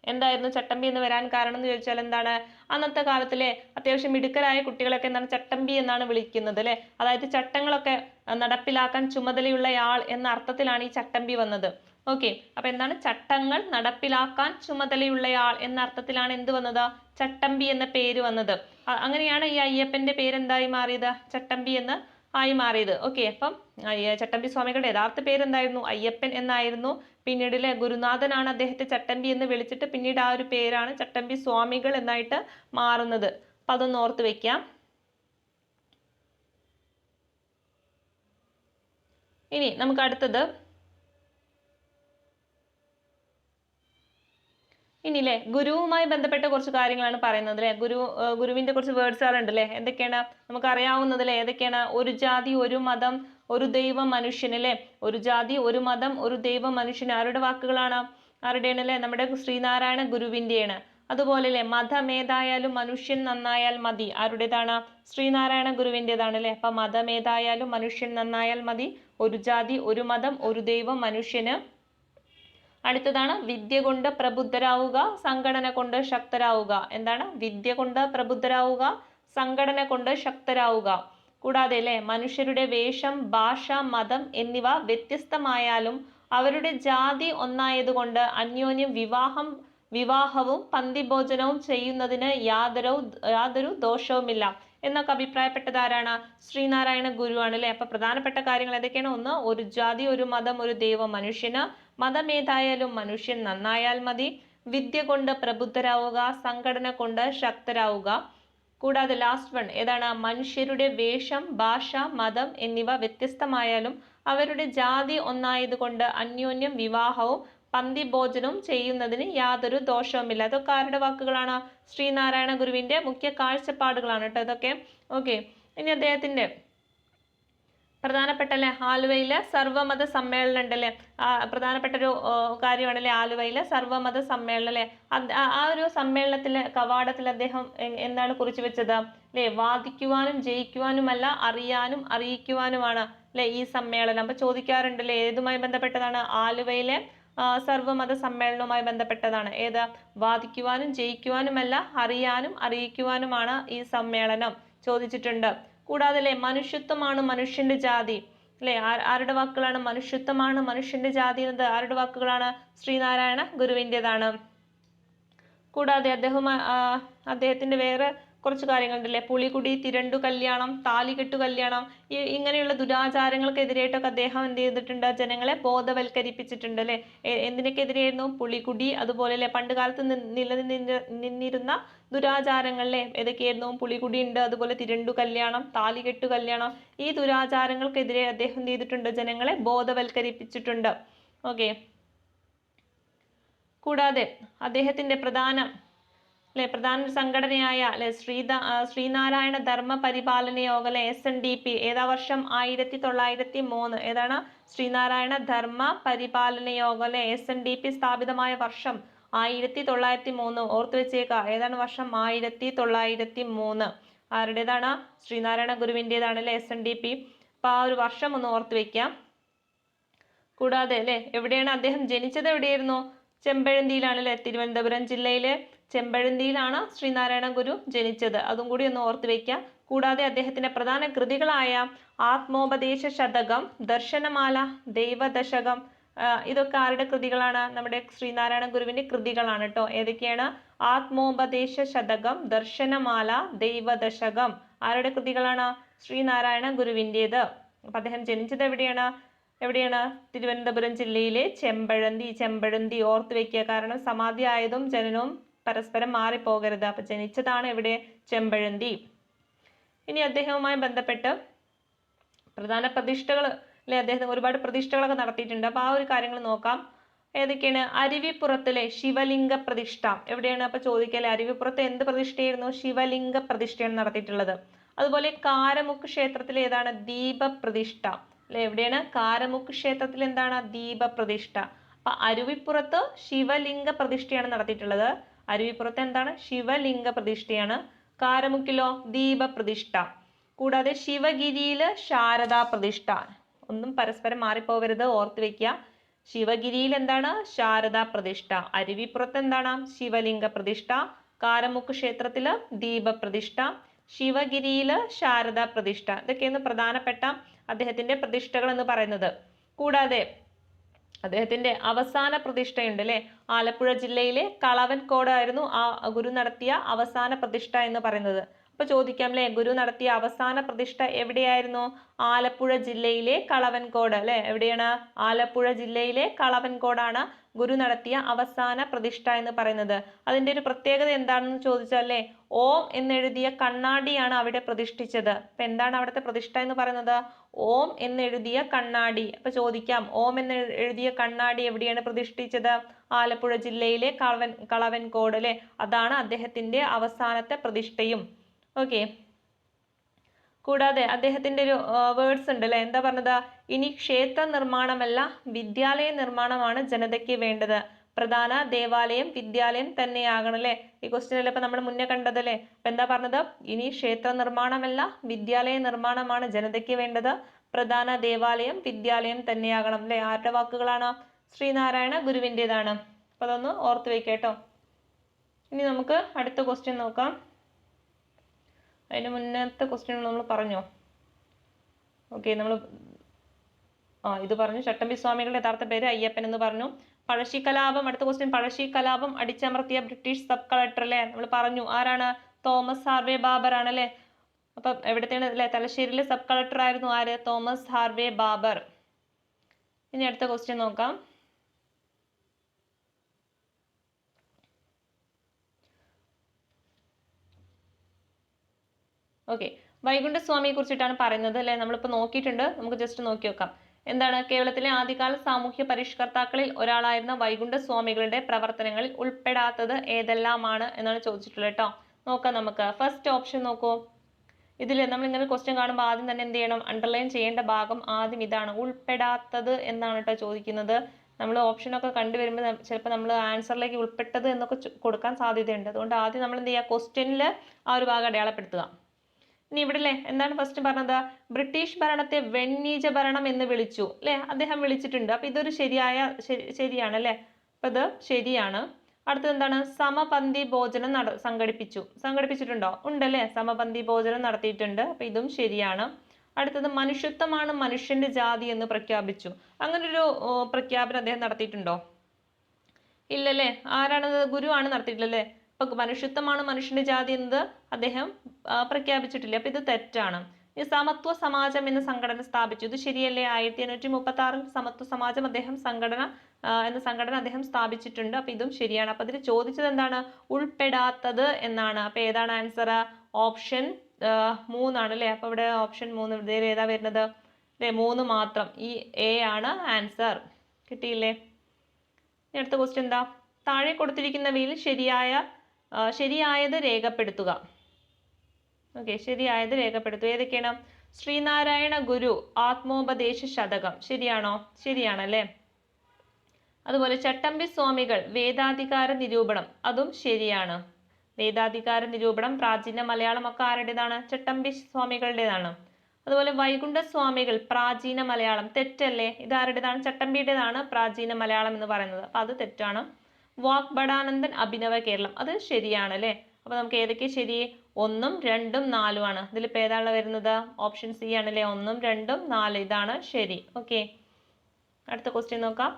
എന്തായിരുന്നു ചട്ടമ്പി എന്ന് വരാൻ കാരണം എന്ന് ചോദിച്ചാൽ എന്താണ്? അന്നത്തെ കാലത്തിലെ അത്യാവശ്യം മിടുക്കരായ കുട്ടികളൊക്കെ എന്താണ് ചട്ടമ്പി എന്നാണ് വിളിക്കുന്നത് അല്ലെ. അതായത് ചട്ടങ്ങളൊക്കെ നടപ്പിലാക്കാൻ ചുമതലയുള്ളയാൾ എന്ന അർത്ഥത്തിലാണ് ഈ ചട്ടമ്പി വന്നത്. ഓക്കെ. അപ്പൊ എന്താണ്? ചട്ടങ്ങൾ നടപ്പിലാക്കാൻ ചുമതലയുള്ളയാൾ എന്ന അർത്ഥത്തിലാണ് എന്ത് വന്നത്? ചട്ടമ്പി എന്ന പേര് വന്നത്. അങ്ങനെയാണ് ഈ അയ്യപ്പന്റെ പേരെന്തായി മാറിയത്? ചട്ടമ്പി എന്ന് ആയി മാറിയത്. ഓക്കെ. അപ്പം ചട്ടമ്പി സ്വാമികളുടെ യഥാർത്ഥ പേരെന്തായിരുന്നു? അയ്യപ്പൻ എന്നായിരുന്നു. പിന്നീട് ഗുരുനാഥനാണ് അദ്ദേഹത്തെ ചട്ടമ്പി എന്ന് വിളിച്ചിട്ട് പിന്നീട് ആ ഒരു പേരാണ് ചട്ടമ്പി സ്വാമികൾ എന്നായിട്ട് മാറുന്നത്. അപ്പൊ അതൊന്ന് ഓർത്ത് വെക്കാം. ഇനി നമുക്ക് അടുത്തത് ഇനിയില്ലേ ഗുരുവുമായി ബന്ധപ്പെട്ട കുറച്ച് കാര്യങ്ങളാണ് പറയുന്നത് അല്ലെ. ഗുരുവിന്റെ കുറച്ച് വേർഡ്സ് ഉണ്ട് അല്ലെ. എന്തൊക്കെയാണ് നമുക്ക് അറിയാവുന്നത് അല്ലെ? ഏതൊക്കെയാണ്? ഒരു ജാതി, ഒരു മതം, ഒരു ദൈവം, മനുഷ്യൻ അല്ലെ. ഒരു ജാതി, ഒരു മതം, ഒരു ദൈവം, മനുഷ്യൻ. ആരുടെ വാക്കുകളാണ്? ആരുടെയാണ് അല്ലെ? നമ്മുടെ ശ്രീനാരായണ ഗുരുവിന്റെയാണ്. അതുപോലെ അല്ലെ മതമേതായാലും മനുഷ്യൻ നന്നായാൽ മതി. ആരുടേതാണ്? ശ്രീനാരായണ ഗുരുവിന്റേതാണ് അല്ലെ. അപ്പൊ മതമേതായാലും മനുഷ്യൻ നന്നായാൽ മതി. ഒരു ജാതി, ഒരു മതം, ഒരു ദൈവം, മനുഷ്യന്. അടുത്തതാണ് വിദ്യ കൊണ്ട് പ്രബുദ്ധരാവുക, സംഘടന കൊണ്ട് ശക്തരാവുക. എന്താണ്? വിദ്യ കൊണ്ട് പ്രബുദ്ധരാവുക, സംഘടന കൊണ്ട് ശക്തരാവുക. കൂടാതെ അല്ലെ മനുഷ്യരുടെ വേഷം, ഭാഷ, മതം എന്നിവ വ്യത്യസ്തമായാലും അവരുടെ ജാതി ഒന്നായതുകൊണ്ട് അന്യോന്യം വിവാഹവും പന്തിഭോജനവും ചെയ്യുന്നതിന് യാതൊരു ദോഷവുമില്ല എന്നൊക്കെ അഭിപ്രായപ്പെട്ടത് ആരാണ്? ശ്രീനാരായണ ഗുരുവാണ് അല്ലെ. അപ്പൊ പ്രധാനപ്പെട്ട കാര്യങ്ങൾ ഏതൊക്കെയാണ്? ഒന്ന്, ഒരു ജാതി, ഒരു മതം, ഒരു ദൈവം, മനുഷ്യന്. മതമേതായാലും മനുഷ്യൻ നന്നായാൽ മതി. വിദ്യ കൊണ്ട് പ്രബുദ്ധരാവുക, സംഘടന കൊണ്ട് ശക്തരാവുക. കൂടാതെ ലാസ്റ്റ് വൺ ഏതാണ്? മനുഷ്യരുടെ വേഷം, ഭാഷ, മതം എന്നിവ വ്യത്യസ്തമായാലും അവരുടെ ജാതി ഒന്നായതുകൊണ്ട് അന്യോന്യം വിവാഹവും പന്തിഭോജനവും ചെയ്യുന്നതിന് യാതൊരു ദോഷവുമില്ല. അതൊക്കെ ആരുടെ വാക്കുകളാണ്? ശ്രീനാരായണ ഗുരുവിന്റെ മുഖ്യ കാഴ്ചപ്പാടുകളാണ് കേട്ടോ ഇതൊക്കെ. ഓക്കെ. ഇനി അദ്ദേഹത്തിന്റെ പ്രധാനപ്പെട്ട അല്ലെ ആലുവയിലെ സർവമത സമ്മേളനം ഉണ്ടല്ലേ. പ്രധാനപ്പെട്ട ഒരു കാര്യമാണല്ലേ ആലുവയിലെ സർവമത സമ്മേളനം അല്ലെ. ആ ഒരു സമ്മേളനത്തിലെ കവാടത്തിൽ അദ്ദേഹം എന്താണ് കുറിച്ചു വെച്ചത് അല്ലെ? വാദിക്കുവാനും ജയിക്കുവാനുമല്ല, അറിയാനും അറിയിക്കുവാനുമാണ് അല്ലെ ഈ സമ്മേളനം. അപ്പൊ ചോദിക്കാറുണ്ടല്ലേ ഏതുമായി ബന്ധപ്പെട്ടതാണ്? ആലുവയിലെ സർവമത സമ്മേളനവുമായി ബന്ധപ്പെട്ടതാണ്. ഏത്? വാദിക്കുവാനും ജയിക്കുവാനുമല്ല, അറിയാനും അറിയിക്കുവാനുമാണ് ഈ സമ്മേളനം ചോദിച്ചിട്ടുണ്ട്. കൂടാതെ അല്ലെ മനുഷ്യത്വമാണ് മനുഷ്യന്റെ ജാതി അല്ലെ. ആരുടെ വാക്കുകളാണ്? മനുഷ്യത്വമാണ് മനുഷ്യന്റെ ജാതി എന്നത് ആരുടെ വാക്കുകളാണ്? ശ്രീനാരായണ ഗുരുവിൻ്റെതാണ്. കൂടാതെ അദ്ദേഹത്തിന്റെ വേറെ കുറച്ച് കാര്യങ്ങളുണ്ടല്ലേ. പുളികുടി, തിരണ്ടു കല്യാണം, താലികെട്ടു കല്യാണം, ഇങ്ങനെയുള്ള ദുരാചാരങ്ങൾക്കെതിരായിട്ടൊക്കെ അദ്ദേഹം എന്ത് ചെയ്തിട്ടുണ്ട്? ജനങ്ങളെ ബോധവൽക്കരിപ്പിച്ചിട്ടുണ്ട് അല്ലെ. എന്തിനൊക്കെതിരെയായിരുന്നു? പുളികുടി, അതുപോലെ അല്ലെ പണ്ട് കാലത്ത് നിന്നിരുന്ന ദുരാചാരങ്ങളിലെ ഏതൊക്കെയായിരുന്നു? പുളികുടി ഉണ്ട്, അതുപോലെ തിരണ്ടു കല്യാണം, താലികെട്ടു കല്യാണം. ഈ ദുരാചാരങ്ങൾക്കെതിരെ അദ്ദേഹം എന്ത് ചെയ്തിട്ടുണ്ട്? ജനങ്ങളെ ബോധവൽക്കരിപ്പിച്ചിട്ടുണ്ട്. ഓക്കെ. കൂടാതെ അദ്ദേഹത്തിന്റെ പ്രധാന സംഘടനയായ ശ്രീനാരായണ ധർമ്മ പരിപാലന യോഗ SNDP ഏതാ വർഷം 1903. ഏതാണ്? ശ്രീനാരായണ ധർമ്മ പരിപാലന യോഗ SNDP സ്ഥാപിതമായ വർഷം 1903. ഓർത്തു വെച്ചേക്ക, ഏതാണ് വർഷം? 1903. ആരുടേതാണ്? ശ്രീനാരായണ ഗുരുവിൻ്റെതാണ് അല്ലെ SNDP. അപ്പൊ ആ ഒരു വർഷം ഒന്ന് ഓർത്തു വെക്കാം. കൂടാതെ അല്ലെ എവിടെയാണ് അദ്ദേഹം ജനിച്ചത്? എവിടെയായിരുന്നു? ചെമ്പഴന്തിയിലാണ് അല്ലെ, തിരുവനന്തപുരം ജില്ലയിലെ ചെമ്പഴന്തിയിലാണ് ശ്രീനാരായണ ഗുരു ജനിച്ചത്. അതും കൂടി ഒന്ന് ഓർത്തു വെക്കാം. കൂടാതെ അദ്ദേഹത്തിന്റെ പ്രധാന കൃതികളായ ആത്മോപദേശ ശതകം, ദർശനമാല, ദൈവദശകം, ഇതൊക്കെ ആരുടെ കൃതികളാണ്? നമ്മുടെ ശ്രീനാരായണ ഗുരുവിന്റെ കൃതികളാണ് കേട്ടോ. ഏതൊക്കെയാണ്? ആത്മോപദേശ ശതകം, ദർശനമാല, ദൈവദശകം ആരുടെ കൃതികളാണ്? ശ്രീനാരായണ ഗുരുവിൻ്റെത്. അപ്പൊ അദ്ദേഹം ജനിച്ചത് എവിടെയാണ്? തിരുവനന്തപുരം ജില്ലയിലെ ചെമ്പഴന്തി ഓർത്തു വെക്കുക. കാരണം സമാധി ആയതും ജനനവും പരസ്പരം മാറിപ്പോകരുത്. അപ്പൊ ജനിച്ചതാണ് എവിടെ? ചെമ്പഴന്തി. ഇനി അദ്ദേഹവുമായി ബന്ധപ്പെട്ട് പ്രധാന പ്രതിഷ്ഠകൾ അല്ലെ, അദ്ദേഹം ഒരുപാട് പ്രതിഷ്ഠകളൊക്കെ നടത്തിയിട്ടുണ്ട്. അപ്പൊ ആ ഒരു കാര്യങ്ങൾ നോക്കാം. ഏതൊക്കെയാണ്? അരുവിപ്പുറത്തിലെ ശിവലിംഗ പ്രതിഷ്ഠ എവിടെയാണ്? അപ്പൊ ചോദിക്കല്ലേ, അരുവിപ്പുറത്ത് എന്ത് പ്രതിഷ്ഠയായിരുന്നു? ശിവലിംഗ പ്രതിഷ്ഠയാണ് നടത്തിയിട്ടുള്ളത്. അതുപോലെ കാരമുക്ക് ക്ഷേത്രത്തിൽ ഏതാണ്? ദീപപ്രതിഷ്ഠ അല്ലെ, എവിടെയാണ്? കാരമുക്ക് ക്ഷേത്രത്തിൽ എന്താണ്? ദീപപ്രതിഷ്ഠ. അപ്പൊ അരുവിപ്പുറത്ത് ശിവലിംഗ പ്രതിഷ്ഠയാണ് നടത്തിയിട്ടുള്ളത്. അരുവിപ്പുറത്ത് എന്താണ്? ശിവലിംഗ പ്രതിഷ്ഠയാണ്. കാരമുക്കിലോ? ദീപപ്രതിഷ്ഠ. കൂടാതെ ശിവഗിരിയില് ശാരദാ പ്രതിഷ്ഠ. ഒന്നും പരസ്പരം മാറിപ്പോവരുത്, ഓർത്തു വെക്കുക. ശിവഗിരിയിൽ എന്താണ്? ശാരദാ പ്രതിഷ്ഠ. അരുവിപ്പുറത്ത് എന്താണ്? ശിവലിംഗ പ്രതിഷ്ഠ. കാരമുക്ക് ക്ഷേത്രത്തില് ദീപപ്രതിഷ്ഠ. ശിവഗിരിയില് ശാരദാ പ്രതിഷ്ഠ. ഇതൊക്കെയാണ് പ്രധാനപ്പെട്ട അദ്ദേഹത്തിന്റെ പ്രതിഷ്ഠകൾ എന്ന് പറയുന്നത്. കൂടാതെ അദ്ദേഹത്തിന്റെ അവസാന പ്രതിഷ്ഠയുണ്ട് അല്ലെ, ആലപ്പുഴ ജില്ലയിലെ കളവൻകോട് ആയിരുന്നു ആ ഗുരു നടത്തിയ അവസാന പ്രതിഷ്ഠ എന്ന് പറയുന്നത്. അപ്പൊ ചോദിക്കാം അല്ലെ, ഗുരു നടത്തിയ അവസാന പ്രതിഷ്ഠ എവിടെയായിരുന്നു? ആലപ്പുഴ ജില്ലയിലെ കളവൻകോട് അല്ലെ, എവിടെയാണ്? ആലപ്പുഴ ജില്ലയിലെ കളവൻകോടാണ് ഗുരു നടത്തിയ അവസാന പ്രതിഷ്ഠ എന്ന് പറയുന്നത്. അതിന്റെ ഒരു പ്രത്യേകത എന്താണെന്ന് ചോദിച്ചാലേ, ഓം എന്നെഴുതിയ കണ്ണാടിയാണ് അവിടെ പ്രതിഷ്ഠിച്ചത്. അപ്പൊ എന്താണ് അവിടുത്തെ പ്രതിഷ്ഠ എന്ന് പറയുന്നത്? ഓം എന്നെഴുതിയ കണ്ണാടി. അപ്പൊ ചോദിക്കാം, ഓം എന്ന് എഴുതിയ കണ്ണാടി എവിടെയാണ് പ്രതിഷ്ഠിച്ചത്? ആലപ്പുഴ ജില്ലയിലെ കളവൻകോട് അല്ലെ, അതാണ് അദ്ദേഹത്തിന്റെ അവസാനത്തെ പ്രതിഷ്ഠയും. ഓക്കെ. കൂടാതെ അദ്ദേഹത്തിന്റെ ഒരു വേർഡ്സ് ഉണ്ട് അല്ലെ, എന്താ പറഞ്ഞത്? ഇനി ക്ഷേത്ര നിർമ്മാണമല്ല, വിദ്യാലയ നിർമ്മാണമാണ് ജനതയ്ക്ക് വേണ്ടത്. പ്രധാന ദേവാലയം വിദ്യാലയം തന്നെയാകണം അല്ലെ. ഈ ക്വസ്റ്റ്യനിൽ ഇപ്പൊ നമ്മൾ മുന്നേ കണ്ടതല്ലേ. അപ്പൊ എന്താ പറഞ്ഞത്? ഇനി ക്ഷേത്ര നിർമ്മാണമല്ല, വിദ്യാലയ നിർമ്മാണമാണ് ജനതയ്ക്ക് വേണ്ടത്. പ്രധാന ദേവാലയം വിദ്യാലയം തന്നെയാകണം അല്ലെ. ആരുടെ വാക്കുകളാണ്? ശ്രീനാരായണ ഗുരുവിൻ്റെതാണ്. അപ്പൊ അതൊന്ന് ഓർത്തു വെക്കേട്ടോ. ഇനി നമുക്ക് അടുത്ത ക്വസ്റ്റ്യൻ നോക്കാം. അതിന് മുന്നത്തെ ക്വസ്റ്റ്യൻ നമ്മൾ പറഞ്ഞോ? ഓക്കെ, നമ്മൾ ഇത് പറഞ്ഞു. ചട്ടമ്പി സ്വാമികളുടെ യഥാർത്ഥ പേര് അയ്യപ്പൻ എന്ന് പറഞ്ഞു. പഴശ്ശി കലാപം, അടുത്ത ക്വസ്റ്റ്യൻ, പഴശ്ശി കലാപം അടിച്ചമർത്തിയ ബ്രിട്ടീഷ് സബ് കളക്ടർ അല്ലെ, നമ്മൾ പറഞ്ഞു. ആരാണ്? തോമസ് ഹാർവേ ബാബർ ആണ് അല്ലെ. അപ്പൊ എവിടത്തെയാണ് അല്ലെ? തലശ്ശേരിയിലെ സബ് കളക്ടർ ആയിരുന്നു ആര്? Thomas Harvey Babur. ഇനി അടുത്ത ക്വസ്റ്റ്യൻ നോക്കാം. ഓക്കെ, വൈകുണ്ഠസ്വാമിയെ കുറിച്ചിട്ടാണ് പറയുന്നത് അല്ലെ. നമ്മളിപ്പോൾ നോക്കിയിട്ടുണ്ട്, നമുക്ക് ജസ്റ്റ് നോക്കി നോക്കാം. എന്താണ്? കേരളത്തിലെ ആദ്യകാല സാമൂഹ്യ പരിഷ്കർത്താക്കളിൽ ഒരാളായിരുന്ന വൈകുണ്ഠസ്വാമികളുടെ പ്രവർത്തനങ്ങളിൽ ഉൾപ്പെടാത്തത് ഏതെല്ലാമാണ് എന്നാണ് ചോദിച്ചിട്ടുള്ളത് കേട്ടോ. നോക്കാം നമുക്ക്. ഫസ്റ്റ് ഓപ്ഷൻ നോക്കൂ. ഇതിൽ നമ്മൾ ഇങ്ങനെ ക്വസ്റ്റ്യൻ കാണുമ്പോൾ ആദ്യം തന്നെ എന്ത് ചെയ്യണം? അണ്ടർലൈൻ ചെയ്യേണ്ട ഭാഗം ആദ്യം ഇതാണ്, ഉൾപ്പെടാത്തത് എന്നാണ് കേട്ടോ ചോദിക്കുന്നത്. നമ്മൾ ഓപ്ഷനൊക്കെ കണ്ടുവരുമ്പോൾ ചിലപ്പോൾ നമ്മൾ ആൻസറിലേക്ക് ഉൾപ്പെട്ടത് എന്നൊക്കെ കൊടുക്കാൻ സാധ്യതയുണ്ട്. അതുകൊണ്ട് ആദ്യം നമ്മൾ എന്ത് ചെയ്യുക? ക്വസ്റ്റ്യനിൽ ആ ഒരു ഭാഗം അടയാളപ്പെടുത്തുക. ഇനി ഇവിടെ അല്ലേ എന്താണ് ഫസ്റ്റ് പറഞ്ഞത്? ബ്രിട്ടീഷ് ഭരണത്തെ വെണ്ണീജ ഭരണം എന്ന് വിളിച്ചു അല്ലെ, അദ്ദേഹം വിളിച്ചിട്ടുണ്ട്. അപ്പൊ ഇതൊരു ശരിയാണ് അല്ലെ. അപ്പൊ ഇത് ശരിയാണ്. അടുത്തത് എന്താണ്? സമപന്തി ഭോജനം സംഘടിപ്പിച്ചിട്ടുണ്ടോ? ഉണ്ടല്ലേ, സമപന്തി ഭോജനം നടത്തിയിട്ടുണ്ട്. അപ്പൊ ഇതും ശരിയാണ്. അടുത്തത് മനുഷ്യത്വമാണ് മനുഷ്യന്റെ ജാതി എന്ന് പ്രഖ്യാപിച്ചു. അങ്ങനൊരു പ്രഖ്യാപനം അദ്ദേഹം നടത്തിയിട്ടുണ്ടോ? ഇല്ലല്ലേ. ആരാണത്? ഗുരുവാണ് നടത്തിയിട്ടില്ലല്ലേ. അപ്പൊ മനുഷ്യത്വമാണ് മനുഷ്യന്റെ ജാതി എന്നത് അദ്ദേഹം പ്രഖ്യാപിച്ചിട്ടില്ല. അപ്പൊ ഇത് തെറ്റാണ്. ഈ സമത്വ സമാജം എന്ന സംഘടന സ്ഥാപിച്ചു. ഇത് ശരിയല്ലേ? 1836 സമത്വ സമാജം അദ്ദേഹം അദ്ദേഹം സ്ഥാപിച്ചിട്ടുണ്ട്. അപ്പൊ ഇതും ശരിയാണ്. അപ്പൊ ഇതിൽ ചോദിച്ചത് എന്താണ്? ഉൾപ്പെടാത്തത് എന്നാണ്. അപ്പൊ ഏതാണ് ആൻസർ? ഓപ്ഷൻ 3 ആണ് അല്ലെ. അപ്പൊ ഇവിടെ ഓപ്ഷൻ 3 ഇതിൽ ഏതാ വരുന്നത്? അല്ലെ, 3 മാത്രം. ഈ എ ആണ് ആൻസർ. കിട്ടിയില്ലേ? അടുത്ത ക്വസ്റ്റ്യൻ എന്താ? താഴെ കൊടുത്തിരിക്കുന്നവയിൽ ശരിയായത് രേഖപ്പെടുത്തുക. ഓക്കെ, ശരിയായത് രേഖപ്പെടുത്തുക. ഏതൊക്കെയാണ്? ശ്രീനാരായണ ഗുരു ആത്മോപദേശ ശതകം ശരിയാണോ? ശരിയാണല്ലേ. അതുപോലെ ചട്ടമ്പി സ്വാമികൾ വേദാധികാര നിരൂപണം, അതും ശരിയാണ്. വേദാധികാര നിരൂപണം പ്രാചീന മലയാളം ഒക്കെ ആരുടേതാണ്? ചട്ടമ്പി സ്വാമികളുടേതാണ്. അതുപോലെ വൈകുണ്ഠ സ്വാമികൾ പ്രാചീന മലയാളം, തെറ്റല്ലേ? ഇത് ആരുടേതാണ്? ചട്ടമ്പിയുടേതാണ് പ്രാചീന മലയാളം എന്ന് പറയുന്നത്. അപ്പൊ അത് തെറ്റാണ്. വാഗ്ഭടാനന്ദൻ അഭിനവ കേരളം, അത് ശരിയാണ് അല്ലേ. അപ്പൊ നമുക്ക് ഏതൊക്കെ ശരി? 1, 2, 4 ആണ്. ഇതിലിപ്പോ ഏതാണ് വരുന്നത്? ഓപ്ഷൻ സി ആണല്ലേ. 1, 2, 4 ഇതാണ് ശരി. ഓക്കെ, അടുത്ത ക്വസ്റ്റ്യൻ നോക്കാം.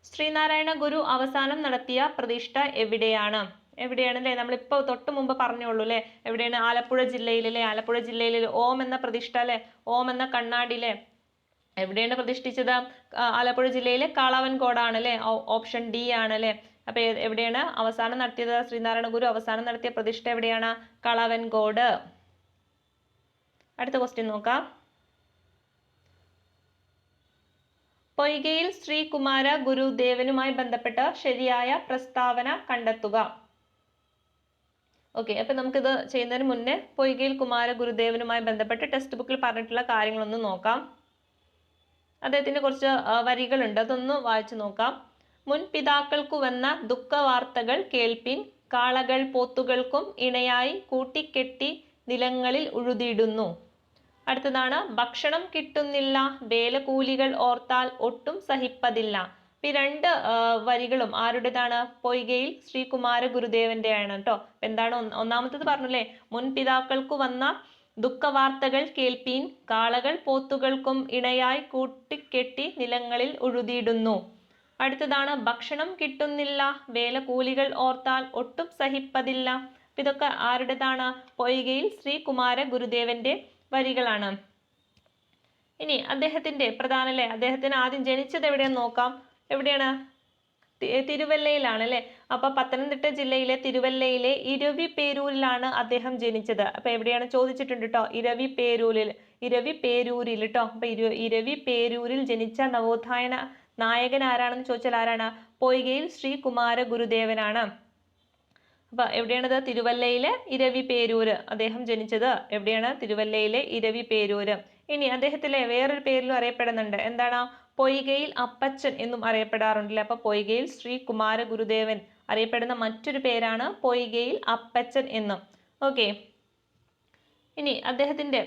ശ്രീനാരായണ ഗുരു അവസാനം നടത്തിയ പ്രതിഷ്ഠ എവിടെയാണ്? എവിടെയാണല്ലേ? നമ്മളിപ്പോ തൊട്ട് മുമ്പ് പറഞ്ഞോളൂ അല്ലെ. എവിടെയാണ്? ആലപ്പുഴ ജില്ലയിലെ ആലപ്പുഴ ജില്ലയിലെ ഓം എന്ന പ്രതിഷ്ഠ അല്ലെ, ഓം എന്ന കണ്ണാടിയിലെ എവിടെയാണ് പ്രതിഷ്ഠിച്ചത്? ആലപ്പുഴ ജില്ലയിലെ കാളവൻകോടാണ് അല്ലെ. ഓപ്ഷൻ ഡി ആണ് അല്ലെ. അപ്പൊ എവിടെയാണ് അവസാനം നടത്തിയത്? ശ്രീനാരായണ ഗുരു അവസാനം നടത്തിയ പ്രതിഷ്ഠ എവിടെയാണ്? കാളവൻകോട്. അടുത്ത ക്വസ്റ്റ്യൻ നോക്കാം. പൊയ്കയിൽ ശ്രീകുമാര ഗുരുദേവനുമായി ബന്ധപ്പെട്ട് ശരിയായ പ്രസ്താവന കണ്ടെത്തുക. ഓക്കെ, അപ്പൊ നമുക്കിത് ചെയ്യുന്നതിന് മുന്നേ പൊയ്കയിൽ കുമാര ഗുരുദേവനുമായി ബന്ധപ്പെട്ട് ടെക്സ്റ്റ് ബുക്കിൽ പറഞ്ഞിട്ടുള്ള കാര്യങ്ങളൊന്ന് നോക്കാം. അദ്ദേഹത്തിന്റെ കുറച്ച് വരികളുണ്ട്, അതൊന്ന് വായിച്ചു നോക്കാം. മുൻ പിതാക്കൾക്കു വന്ന ദുഃഖവാർത്തകൾ കേൾപ്പിൻ, കാളകൾ പോത്തുകൾക്കും ഇണയായി കൂട്ടിക്കെട്ടി നിലങ്ങളിൽ ഉഴുതിയിടുന്നു. അടുത്തതാണ് ഭക്ഷണം കിട്ടുന്നില്ല, വേലകൂലികൾ ഓർത്താൽ ഒട്ടും സഹിപ്പതില്ല. ഈ രണ്ട് വരികളും ആരുടേതാണ്? പൊയ്കയിൽ ശ്രീകുമാര ഗുരുദേവന്റെ ആണ് കേട്ടോ. എന്താണ് ഒന്നാമത്തത് പറഞ്ഞല്ലേ, മുൻ പിതാക്കൾക്കു വന്ന ദുഃഖവാർത്തകൾ കേൾപ്പീൻ, കാളകൾ പോത്തുകൾക്കും ഇണയായി കൂട്ടിക്കെട്ടി നിലങ്ങളിൽ ഉഴുതിയിടുന്നു. അടുത്തതാണ് ഭക്ഷണം കിട്ടുന്നില്ല, വേലകൂലികൾ ഓർത്താൽ ഒട്ടും സഹിപ്പതില്ല. ഇതൊക്കെ ആരുടേതാണ്? പൊയ്കയിൽ ശ്രീകുമാര ഗുരുദേവന്റെ വരികളാണ്. ഇനി അദ്ദേഹത്തിന്റെ പ്രധാനല്ലേ, അദ്ദേഹത്തിന് ആദ്യം ജനിച്ചത് എവിടെയാന്ന് നോക്കാം. എവിടെയാണ്? തിരുവല്ലയിലാണ് അല്ലെ. അപ്പൊ പത്തനംതിട്ട ജില്ലയിലെ തിരുവല്ലയിലെ ഇരവിപേരൂരിലാണ് അദ്ദേഹം ജനിച്ചത്. അപ്പൊ എവിടെയാണ് ചോദിച്ചിട്ടുണ്ട് കേട്ടോ, ഇരവിപേരൂരിൽ കേട്ടോ. അപ്പൊ ഇരവിപേരൂരിൽ ജനിച്ച നവോത്ഥാന നായകൻ ആരാണെന്ന് ചോദിച്ചാൽ ആരാണ്? പൊയ്കയിൽ ശ്രീകുമാര ഗുരുദേവനാണ്. അപ്പൊ എവിടെയാണത്? തിരുവല്ലയിലെ ഇരവിപേരൂര് അദ്ദേഹം ജനിച്ചത്. എവിടെയാണ്? തിരുവല്ലയിലെ ഇരവിപേരൂര്. ഇനി അദ്ദേഹത്തിലെ വേറൊരു പേരിലും അറിയപ്പെടുന്നുണ്ട്. എന്താണ്? പൊയ്കയിൽ അപ്പച്ചൻ എന്നും അറിയപ്പെടാറുണ്ടല്ലേ. അപ്പൊ പൊയ്കയിൽ ശ്രീകുമാര ഗുരുദേവൻ അറിയപ്പെടുന്ന മറ്റൊരു പേരാണ് പൊയ്കയിൽ അപ്പച്ചൻ എന്നും. ഓക്കെ, ഇനി അദ്ദേഹത്തിന്റെ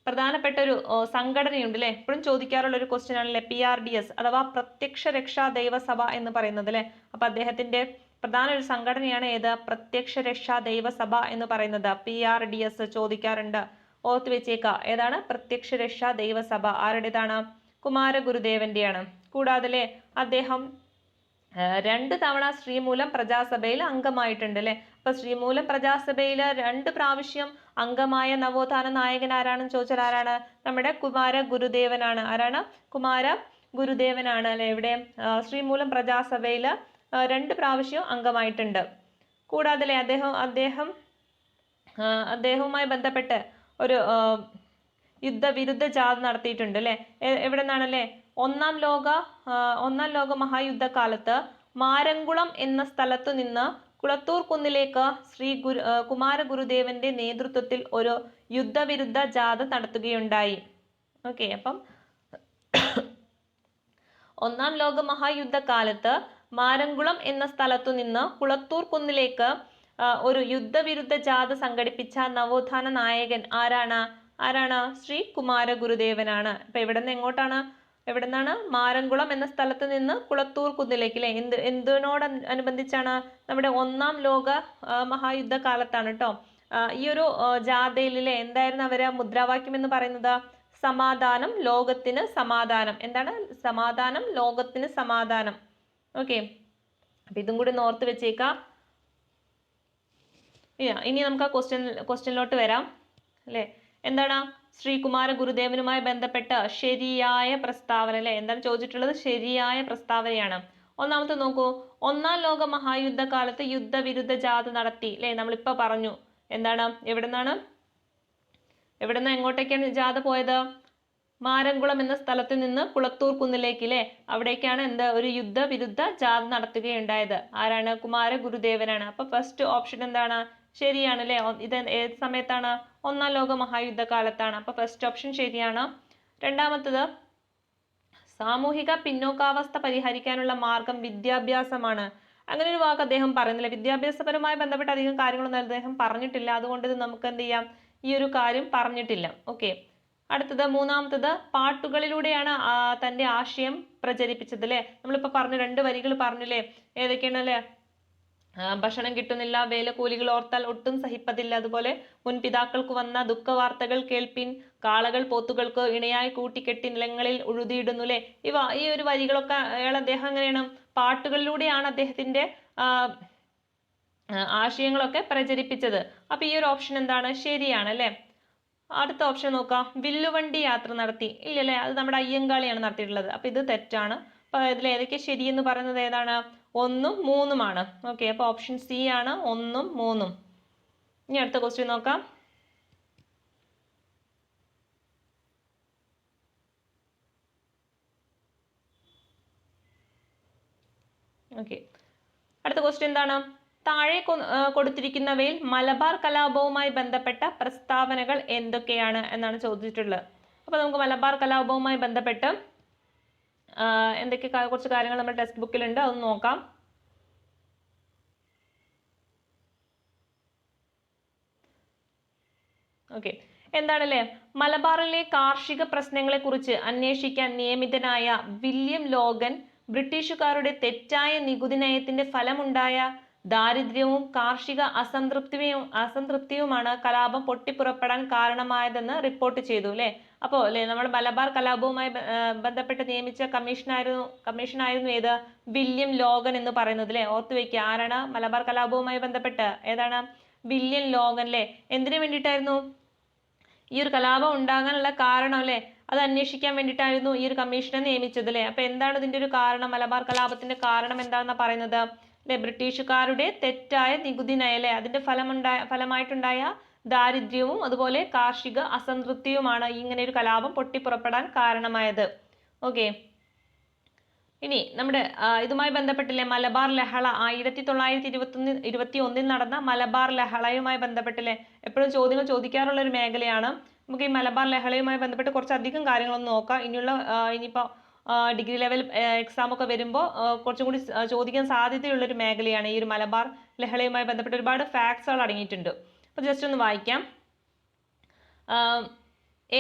പ്രധാനപ്പെട്ട ഒരു സംഘടനയുണ്ട് അല്ലെ. എപ്പോഴും ചോദിക്കാറുള്ള ഒരു ക്വസ്റ്റ്യൻ ആണല്ലേ PRDS അഥവാ പ്രത്യക്ഷ രക്ഷാ ദൈവസഭ എന്ന് പറയുന്നത് അല്ലെ. അപ്പൊ അദ്ദേഹത്തിന്റെ പ്രധാന ഒരു സംഘടനയാണ് ഏത്? പ്രത്യക്ഷ രക്ഷാ ദൈവസഭ എന്ന് പറയുന്നത്. PRDS ചോദിക്കാറുണ്ട്, ഓർത്ത് വെച്ചേക്ക. ഏതാണ്? പ്രത്യക്ഷ രക്ഷാ ദൈവസഭ ആരുടേതാണ്? കുമാരഗുരുദേവന്റെയാണ്. കൂടാതെ അദ്ദേഹം 2 തവണ ശ്രീമൂലം പ്രജാസഭയിൽ അംഗമായിട്ടുണ്ട് അല്ലെ. അപ്പൊ ശ്രീമൂലം പ്രജാസഭയിൽ 2 പ്രാവശ്യം അംഗമായ നവോത്ഥാന നായകൻ ആരാണെന്ന് ചോദിച്ചാൽ ആരാണ്? നമ്മുടെ കുമാര ഗുരുദേവനാണ്. ആരാണ്? കുമാര ഗുരുദേവനാണ് അല്ലെ. ഇവിടെ ശ്രീമൂലം പ്രജാസഭയിൽ 2 പ്രാവശ്യം അംഗമായിട്ടുണ്ട്. കൂടാതെ അദ്ദേഹവുമായി ബന്ധപ്പെട്ട് ഒരു യുദ്ധവിരുദ്ധ ജാഥ നടത്തിയിട്ടുണ്ട് അല്ലെ. എവിടെ നിന്നാണല്ലേ? ഒന്നാം ലോക മഹായുദ്ധകാലത്ത് മാരംകുളം എന്ന സ്ഥലത്തു നിന്ന് കുളത്തൂർ കുന്നിലേക്ക് കുമാര ഗുരുദേവന്റെ നേതൃത്വത്തിൽ ഒരു യുദ്ധവിരുദ്ധ ജാഥ നടത്തുകയുണ്ടായി. ഓക്കെ, അപ്പം ഒന്നാം ലോക മഹായുദ്ധകാലത്ത് മാരംകുളം എന്ന സ്ഥലത്തു നിന്ന് കുളത്തൂർ കുന്നിലേക്ക് ഒരു യുദ്ധവിരുദ്ധ ജാഥ സംഘടിപ്പിച്ച നവോത്ഥാന നായകൻ ആരാണ്? ശ്രീ കുമാര ഗുരുദേവനാണ്. അപ്പൊ എവിടുന്ന് എങ്ങോട്ടാണ്? എവിടുന്നാണ്? മാരംകുളം എന്ന സ്ഥലത്ത് നിന്ന് കുളത്തൂർ കുന്നിലേക്ക് അല്ലെ. എന്തിനോട് അനുബന്ധിച്ചാണ്? നമ്മുടെ ഒന്നാം ലോക മഹായുദ്ധ കാലത്താണ് കേട്ടോ. ഈ ഒരു ജാഥയിലെ എന്തായിരുന്നു അവര് മുദ്രാവാക്യം എന്ന് പറയുന്നത്? സമാധാനം ലോകത്തിന് സമാധാനം. എന്താണ്? സമാധാനം ലോകത്തിന് സമാധാനം. ഓക്കെ, അപ്പൊ ഇതും കൂടി ഓർത്ത് വെച്ചേക്കാം. ഇനി നമുക്ക് ആ ക്വസ്റ്റ്യനിലോട്ട് വരാം അല്ലെ. എന്താണ്? ശ്രീകുമാര ഗുരുദേവനുമായി ബന്ധപ്പെട്ട ശരിയായ പ്രസ്താവന അല്ലെ. എന്താണ് ചോദിച്ചിട്ടുള്ളത്? ശരിയായ പ്രസ്താവനയാണ്. ഒന്നാമത്തെ നോക്കൂ. ഒന്നാം ലോക മഹായുദ്ധകാലത്ത് യുദ്ധവിരുദ്ധ ജാഥ നടത്തി അല്ലെ. നമ്മളിപ്പോ പറഞ്ഞു. എന്താണ്? എവിടുന്നാ എങ്ങോട്ടേക്കാണ് ജാഥ പോയത്? മാരംകുളം എന്ന സ്ഥലത്ത് നിന്ന് കുളത്തൂർ കുന്നിലേക്കിലെ അവിടേക്കാണ് ഒരു യുദ്ധവിരുദ്ധ ജാഥ നടത്തുകയുണ്ടായത്. ആരാണ്? കുമാരഗുരുദേവനാണ്. അപ്പൊ ഫസ്റ്റ് ഓപ്ഷൻ എന്താണ്? ശരിയാണ് അല്ലെ. ഇത് ഏത് സമയത്താണ്? ഒന്നാം ലോക മഹായുദ്ധകാലത്താണ്. അപ്പൊ ഫസ്റ്റ് ഓപ്ഷൻ ശരിയാണ്. രണ്ടാമത്തത്, സാമൂഹിക പിന്നോക്കാവസ്ഥ പരിഹരിക്കാനുള്ള മാർഗം വിദ്യാഭ്യാസമാണ്. അങ്ങനെ ഒരു വാക്ക് അദ്ദേഹം പറയുന്നില്ല. വിദ്യാഭ്യാസപരമായി ബന്ധപ്പെട്ട അധികം കാര്യങ്ങളൊന്നും അദ്ദേഹം പറഞ്ഞിട്ടില്ല. അതുകൊണ്ട് ഇത് നമുക്ക് എന്ത് ചെയ്യാം? ഈ ഒരു കാര്യം പറഞ്ഞിട്ടില്ല. ഓക്കെ. അടുത്തത് മൂന്നാമത്തത്, പാട്ടുകളിലൂടെയാണ് തന്റെ ആശയം പ്രചരിപ്പിച്ചത് അല്ലെ. നമ്മളിപ്പോ പറഞ്ഞു, 2 വരികൾ പറഞ്ഞില്ലേ, ഏതൊക്കെയാണ് അല്ലെ? ഭക്ഷണം കിട്ടുന്നില്ല, വേലക്കൂലികൾ ഓർത്താൽ ഒട്ടും സഹിപ്പതില്ല, അതുപോലെ മുൻപിതാക്കൾക്ക് വന്ന ദുഃഖവാർത്തകൾ കേൾപ്പിൻ, കാളകൾ പോത്തുകൾക്ക് ഇണയായി കൂട്ടിക്കെട്ടി നിലങ്ങളിൽ ഉഴുതിയിടുന്നു അല്ലെ. ഈ ഒരു വരികളൊക്കെ അദ്ദേഹം എങ്ങനെയാണ്? പാട്ടുകളിലൂടെയാണ് അദ്ദേഹത്തിന്റെ ആശയങ്ങളൊക്കെ പ്രചരിപ്പിച്ചത്. അപ്പൊ ഈ ഒരു ഓപ്ഷൻ എന്താണ്? ശരിയാണ് അല്ലെ. അടുത്ത ഓപ്ഷൻ നോക്കാം. വില്ലുവണ്ടി യാത്ര നടത്തി. ഇല്ലല്ലേ, അത് നമ്മുടെ അയ്യങ്കാളിയാണ് നടത്തിയിട്ടുള്ളത്. അപ്പൊ ഇത് തെറ്റാണ്. അപ്പൊ ഇതിൽ ഏതൊക്കെ ശരിയെന്ന് പറയുന്നത് ഏതാണ്? 1ഉം 3ഉമാണ്. ഓക്കെ, അപ്പൊ ഓപ്ഷൻ സി ആണ് 1ഉം 3ഉം. ഇനി അടുത്ത ക്വസ്റ്റ്യൻ നോക്കാം. ഓക്കെ, അടുത്ത ക്വസ്റ്റ്യൻ എന്താണ്? താഴെ കൊടുത്തിരിക്കുന്നവയിൽ മലബാർ കലാപവുമായി ബന്ധപ്പെട്ട പ്രസ്താവനകൾ എന്തൊക്കെയാണ് എന്നാണ് ചോദിച്ചിട്ടുള്ളത്. അപ്പൊ നമുക്ക് മലബാർ കലാപവുമായി ബന്ധപ്പെട്ട് എന്തൊക്കെ കുറച്ച് കാര്യങ്ങൾ നമ്മുടെ ടെക്സ്റ്റ് ബുക്കിലുണ്ട്, അതൊന്ന് നോക്കാം. ഓക്കെ, എന്താണല്ലേ? മലബാറിലെ കാർഷിക പ്രശ്നങ്ങളെ കുറിച്ച് അന്വേഷിക്കാൻ നിയമിതനായ വില്യം ലോഗൻ ബ്രിട്ടീഷുകാരുടെ തെറ്റായ നികുതി നയത്തിന്റെ ഫലമുണ്ടായ ദാരിദ്ര്യവും കാർഷിക അസംതൃപ്തിയുമാണ് കലാപം പൊട്ടിപ്പുറപ്പെടാൻ കാരണമായതെന്ന് റിപ്പോർട്ട് ചെയ്തു അല്ലെ. അപ്പോൾ അല്ലെ, നമ്മൾ മലബാർ കലാപവുമായി ബന്ധപ്പെട്ട് നിയമിച്ച കമ്മീഷനായിരുന്നു ഏത്? വില്യം ലോഗൻ എന്ന് പറയുന്നത് അല്ലെ. ഓർത്തു വെക്കുക, ആരാണ് മലബാർ കലാപവുമായി ബന്ധപ്പെട്ട്? ഏതാണ്? വില്യം ലോഗൻ അല്ലെ. എന്തിനു വേണ്ടിയിട്ടായിരുന്നു ഈ ഒരു കലാപം ഉണ്ടാകാനുള്ള കാരണം അല്ലെ? അത് അന്വേഷിക്കാൻ വേണ്ടിയിട്ടായിരുന്നു ഈ ഒരു കമ്മീഷനെ നിയമിച്ചത് അല്ലെ. അപ്പൊ എന്താണ് ഇതിന്റെ ഒരു കാരണം? മലബാർ കലാപത്തിന്റെ കാരണം എന്താണെന്നാ പറയുന്നത് അല്ലെ? ബ്രിട്ടീഷുകാരുടെ തെറ്റായ നികുതി നയം അല്ലെ, അതിന്റെ ഫലമായിട്ടുണ്ടായ ദാരിദ്ര്യവും അതുപോലെ കാർഷിക അസംതൃപ്തിയുമാണ് ഇങ്ങനെ ഒരു കലാപം പൊട്ടിപ്പുറപ്പെടാൻ കാരണമായത്. ഓക്കെ, ഇനി നമ്മുടെ ഇതുമായി ബന്ധപ്പെട്ടില്ലേ മലബാർ ലഹള, 1921 നടന്ന മലബാർ ലഹളയുമായി ബന്ധപ്പെട്ടില്ലേ എപ്പോഴും ചോദ്യങ്ങൾ ചോദിക്കാറുള്ള ഒരു മേഖലയാണ്. നമുക്ക് ഈ മലബാർ ലഹളയുമായി ബന്ധപ്പെട്ട് കുറച്ചധികം കാര്യങ്ങളൊന്നും നോക്കാം. ഇനിയിപ്പോ ഡിഗ്രി ലെവൽ എക്സാം ഒക്കെ വരുമ്പോൾ കുറച്ചും കൂടി ചോദിക്കാൻ സാധ്യതയുള്ള ഒരു മേഖലയാണ് ഈ ഒരു മലബാർ ലഹളയുമായി ബന്ധപ്പെട്ട് ഒരുപാട് ഫാക്ട്സുകൾ അടങ്ങിയിട്ടുണ്ട്. അപ്പൊ ജസ്റ്റ് ഒന്ന് വായിക്കാം.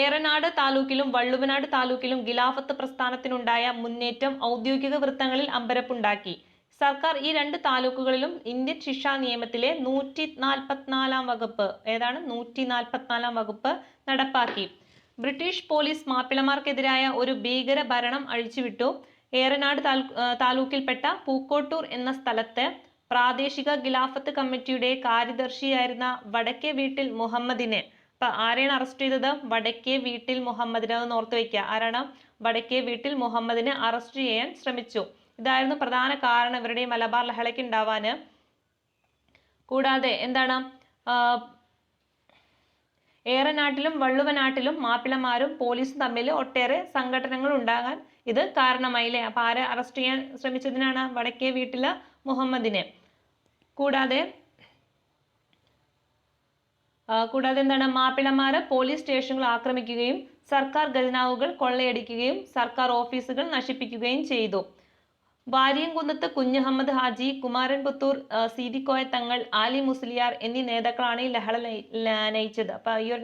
ഏറനാട് താലൂക്കിലും വള്ളുവനാട് താലൂക്കിലും ഖിലാഫത്ത് പ്രസ്ഥാനത്തിനുണ്ടായ മുന്നേറ്റം ഔദ്യോഗിക വൃത്തങ്ങളിൽ അമ്പരപ്പുണ്ടാക്കി. സർക്കാർ ഈ 2 താലൂക്കുകളിലും ഇന്ത്യൻ ശിക്ഷാ നിയമത്തിലെ 144 വകുപ്പ്, ഏതാണ് 144 വകുപ്പ് നടപ്പാക്കി. ബ്രിട്ടീഷ് പോലീസ് മാപ്പിളമാർക്കെതിരായ ഒരു ഭീകര ഭരണം അഴിച്ചുവിട്ടു. ഏറനാട് താലൂക്കിൽപ്പെട്ട പൂക്കോട്ടൂർ എന്ന സ്ഥലത്ത് പ്രാദേശിക ഖിലാഫത്ത് കമ്മിറ്റിയുടെ കാര്യദർശിയായിരുന്ന വടക്കേ വീട്ടിൽ മുഹമ്മദിനെ, അപ്പൊ ആരെയാണ് അറസ്റ്റ് ചെയ്തത്? വടക്കേ വീട്ടിൽ മുഹമ്മദിനെ. ഒന്ന് ഓർത്ത് വെക്കുക, ആരാണ്? വടക്കേ വീട്ടിൽ മുഹമ്മദിനെ അറസ്റ്റ് ചെയ്യാൻ ശ്രമിച്ചു. ഇതായിരുന്നു പ്രധാന കാരണം ഇവരുടെ മലബാർ ലഹളയ്ക്ക് ഉണ്ടാവാന്. കൂടാതെ എന്താണ്? ഏറനാട്ടിലും വള്ളുവനാട്ടിലും മാപ്പിളമാരും പോലീസും തമ്മിൽ ഒട്ടേറെ സംഘടനകൾ ഉണ്ടാകാൻ ഇത് കാരണമായില്ലേ. അപ്പൊ ആരെ അറസ്റ്റ് ചെയ്യാൻ ശ്രമിച്ചതിനാണ്? വടക്കേ വീട്ടിലെ മുഹമ്മദിനെ. കൂടാതെ എന്താണ്? മാപ്പിളമാര് പോലീസ് സ്റ്റേഷനുകൾ ആക്രമിക്കുകയും സർക്കാർ ഖജനാവുകൾ കൊള്ളയടിക്കുകയും സർക്കാർ ഓഫീസുകൾ നശിപ്പിക്കുകയും ചെയ്തു. വാരിയംകുന്നത്ത് കുഞ്ഞഹമ്മദ് ഹാജി, കുമാരൻപുത്തൂർ സീതിക്കോയ തങ്ങൾ, ആലി മുസ്ലിയാർ എന്നീ നേതാക്കളാണ് ഈ ലഹള നയിച്ചത്. അപ്പൊ ഈ ഒരു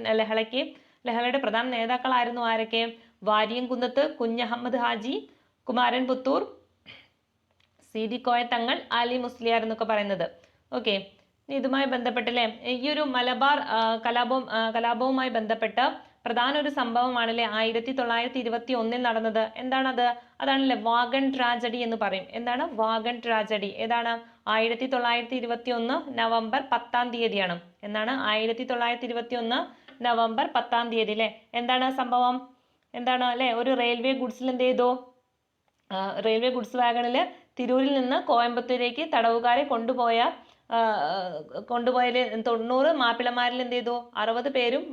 ലഹളയുടെ പ്രധാന നേതാക്കളായിരുന്നു ആരൊക്കെ? വാരിയംകുന്നത്ത് കുഞ്ഞഹമ്മദ് ഹാജി, കുമാരൻപുത്തൂർ സീതിക്കോയ തങ്ങൾ, ആലി മുസ്ലിയാർ എന്നൊക്കെ പറയുന്നത്. ഓക്കെ, ഇതുമായി ബന്ധപ്പെട്ടല്ലേ ഈ ഒരു മലബാർ കലാപവുമായി ബന്ധപ്പെട്ട പ്രധാന ഒരു സംഭവമാണല്ലേ 1921 നടന്നത്. എന്താണത്? അതാണല്ലേ വാഗൺ ട്രാജഡി എന്ന് പറയും. എന്താണ് വാഗൺ ട്രാജഡി? ഏതാണ്? 1921 നവംബർ 10-ാം തീയതിയാണ്. എന്നാണ് 1921 നവംബർ 10-ാം തീയതി അല്ലെ. എന്താണ് സംഭവം? എന്താണ് അല്ലെ? ഒരു റെയിൽവേ ഗുഡ്സിൽ എന്ത് ചെയ്തു? റെയിൽവേ ഗുഡ്സ് വാഗണില് തിരൂരിൽ നിന്ന് കോയമ്പത്തൂരേക്ക് തടവുകാരെ കൊണ്ടുപോയ കൊണ്ടുപോയതിൽ 90 മാപ്പിളമാരിൽ എന്ത് ചെയ്തു 60 പേരും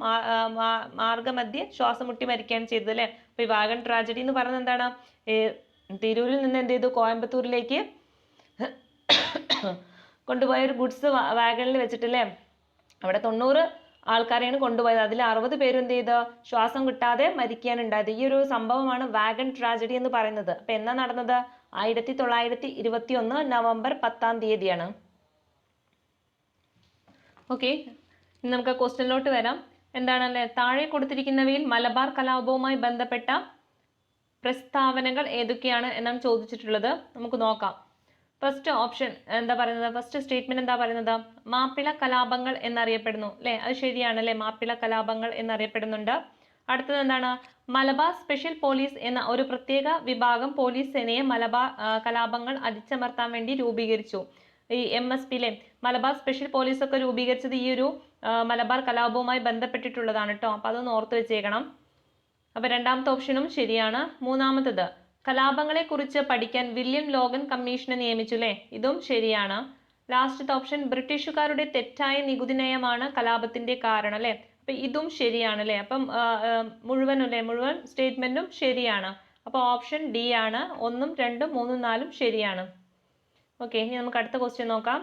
മാർഗമധ്യേ ശ്വാസം മുട്ടി മരിക്കുകയാണ് ചെയ്തത് അല്ലെ. അപ്പൊ ഈ വാഗൺ ട്രാജഡി എന്ന് പറയുന്നത് എന്താണ്, തിരൂരിൽ നിന്ന് എന്ത് ചെയ്തു കോയമ്പത്തൂരിലേക്ക് കൊണ്ടുപോയ ഒരു ഗുഡ്സ് വാഗണിൽ വെച്ചിട്ടല്ലേ അവിടെ 90 ആൾക്കാരെയാണ് കൊണ്ടുപോയത്. അതിൽ 60 പേരും എന്ത് ചെയ്ത് ശ്വാസം കിട്ടാതെ മരിക്കുകയാണ് ഉണ്ടായത്. ഈ ഒരു സംഭവമാണ് വാഗൺ ട്രാജഡി എന്ന് പറയുന്നത്. അപ്പൊ എന്നാ നടന്നത്? 1921 നവംബർ 10 ഓക്കെ, ഇനി നമുക്ക് ക്വസ്റ്റ്യനിലോട്ട് വരാം. എന്താണല്ലേ, താഴെ കൊടുത്തിരിക്കുന്നവയിൽ മലബാർ കലാപവുമായി ബന്ധപ്പെട്ട പ്രസ്താവനകൾ ഏതൊക്കെയാണ് എന്നാണ് ചോദിച്ചിട്ടുള്ളത്. നമുക്ക് നോക്കാം. ഫസ്റ്റ് ഓപ്ഷൻ എന്താ പറയുന്നത്, ഫസ്റ്റ് സ്റ്റേറ്റ്മെന്റ് എന്താ പറയുന്നത്, മാപ്പിള കലാപങ്ങൾ എന്നറിയപ്പെടുന്നു അല്ലെ. അത് ശരിയാണ് അല്ലെ, മാപ്പിള കലാപങ്ങൾ എന്നറിയപ്പെടുന്നുണ്ട്. അടുത്തത് എന്താണ്, മലബാർ സ്പെഷ്യൽ പോലീസ് എന്ന ഒരു പ്രത്യേക വിഭാഗം പോലീസ് സേനയെ മലബാർ കലാപങ്ങൾ അടിച്ചമർത്താൻ വേണ്ടി രൂപീകരിച്ചു. ഈ MSP ലെ മലബാർ സ്പെഷ്യൽ പോലീസ് ഒക്കെ രൂപീകരിച്ചത് ഈ ഒരു മലബാർ കലാപവുമായി ബന്ധപ്പെട്ടിട്ടുള്ളതാണ് കേട്ടോ. അപ്പൊ അതൊന്ന് ഓർത്ത് വെച്ചേക്കണം. അപ്പൊ രണ്ടാമത്തെ ഓപ്ഷനും ശരിയാണ്. മൂന്നാമത്തത്, കലാപങ്ങളെ കുറിച്ച് പഠിക്കാൻ വില്യം ലോഗൻ കമ്മീഷനെ നിയമിച്ചു അല്ലെ. ഇതും ശരിയാണ്. ലാസ്റ്റത്തെ ഓപ്ഷൻ, ബ്രിട്ടീഷുകാരുടെ തെറ്റായ നികുതി നയമാണ് കലാപത്തിന്റെ കാരണം അല്ലെ. അപ്പൊ ഇതും ശരിയാണ് അല്ലെ. അപ്പം മുഴുവൻ സ്റ്റേറ്റ്മെന്റും ശരിയാണ്. അപ്പൊ ഓപ്ഷൻ ഡി ആണ്. 1, 2, 3, 4 ശരിയാണ്. ഓക്കെ, ഇനി നമുക്ക് അടുത്ത ക്വസ്റ്റ്യൻ നോക്കാം.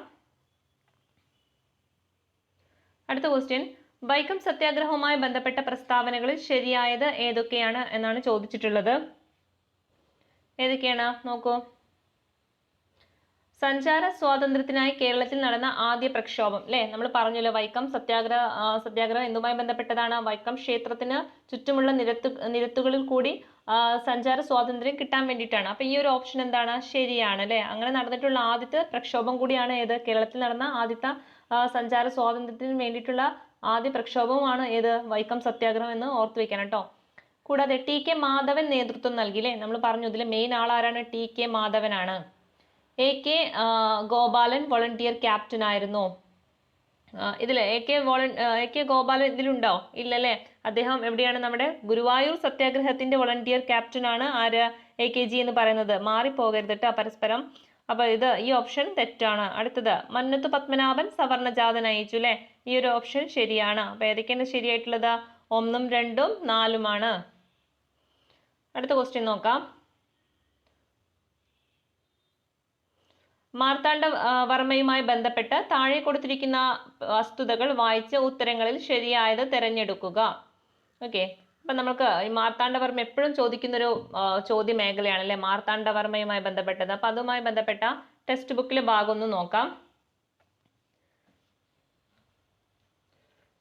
അടുത്ത ക്വസ്റ്റ്യൻ, വൈക്കം സത്യാഗ്രഹവുമായി ബന്ധപ്പെട്ട പ്രസ്താവനകളിൽ ശരിയായത് ഏതൊക്കെയാണ് എന്നാണ് ചോദിച്ചിട്ടുള്ളത്. ഏതൊക്കെയാണ് നോക്കൂ. സഞ്ചാര സ്വാതന്ത്ര്യത്തിനായി കേരളത്തിൽ നടന്ന ആദ്യ പ്രക്ഷോഭം അല്ലെ. നമ്മൾ പറഞ്ഞല്ലോ വൈക്കം സത്യാഗ്രഹം എന്തുമായി ബന്ധപ്പെട്ടതാണ്, വൈക്കം ക്ഷേത്രത്തിന് ചുറ്റുമുള്ള നിരത്തുകളിൽ കൂടി സഞ്ചാര സ്വാതന്ത്ര്യം കിട്ടാൻ വേണ്ടിയിട്ടാണ്. അപ്പൊ ഈ ഒരു ഓപ്ഷൻ എന്താണ്, ശരിയാണ് അല്ലെ. അങ്ങനെ നടന്നിട്ടുള്ള ആദ്യത്തെ പ്രക്ഷോഭം കൂടിയാണ് ഏത്, കേരളത്തിൽ നടന്ന ആദ്യത്തെ സഞ്ചാര സ്വാതന്ത്ര്യത്തിന് വേണ്ടിയിട്ടുള്ള ആദ്യ പ്രക്ഷോഭമാണ് ഏത്, വൈക്കം സത്യാഗ്രഹം എന്ന് ഓർത്തു വെക്കണം കേട്ടോ. കൂടാതെ TK മാധവൻ നേതൃത്വം നൽകിയില്ലേ. നമ്മൾ പറഞ്ഞു ഇതിലെ മെയിൻ ആളാരാണ്, TK മാധവനാണ്. AK ഗോപാലൻ വോളണ്ടിയർ ക്യാപ്റ്റൻ ആയിരുന്നു. ഇതിലെ AK ഗോപാലൻ ഇതിലുണ്ടോ, ഇല്ലല്ലേ. അദ്ദേഹം എവിടെയാണ്, നമ്മുടെ ഗുരുവായൂർ സത്യാഗ്രഹത്തിന്റെ വോളണ്ടിയർ ക്യാപ്റ്റൻ ആണ് ആര്, AKG എന്ന് പറയുന്നത്. മാറിപ്പോകരുത് കേട്ടോ പരസ്പരം. അപ്പൊ ഈ ഓപ്ഷൻ തെറ്റാണ്. അടുത്തത്, മന്നത്തു പത്മനാഭൻ സവർണജാഥ നയിച്ചു അല്ലെ. ഈ ഒരു ഓപ്ഷൻ ശരിയാണ്. അപ്പൊ ഏതൊക്കെയാണ് ശരിയായിട്ടുള്ളത്, 1, 2, 4 അടുത്ത ക്വസ്റ്റ്യൻ നോക്കാം. മാർത്താണ്ഡ വർമ്മയുമായി ബന്ധപ്പെട്ട് താഴെ കൊടുത്തിരിക്കുന്ന വസ്തുതകൾ വായിച്ച് ഉത്തരങ്ങളിൽ ശരിയായത് തിരഞ്ഞെടുക്കുക. ഓക്കെ, അപ്പൊ നമുക്ക് ഈ മാർത്താണ്ഡവർമ്മ എപ്പോഴും ചോദിക്കുന്നൊരു ചോദ്യ മേഖലയാണ് അല്ലെ, മാർത്താണ്ഡവർമ്മയുമായി ബന്ധപ്പെട്ടത്. അപ്പൊ അതുമായി ബന്ധപ്പെട്ട ടെക്സ്റ്റ് ബുക്കിലെ ഭാഗം ഒന്ന് നോക്കാം.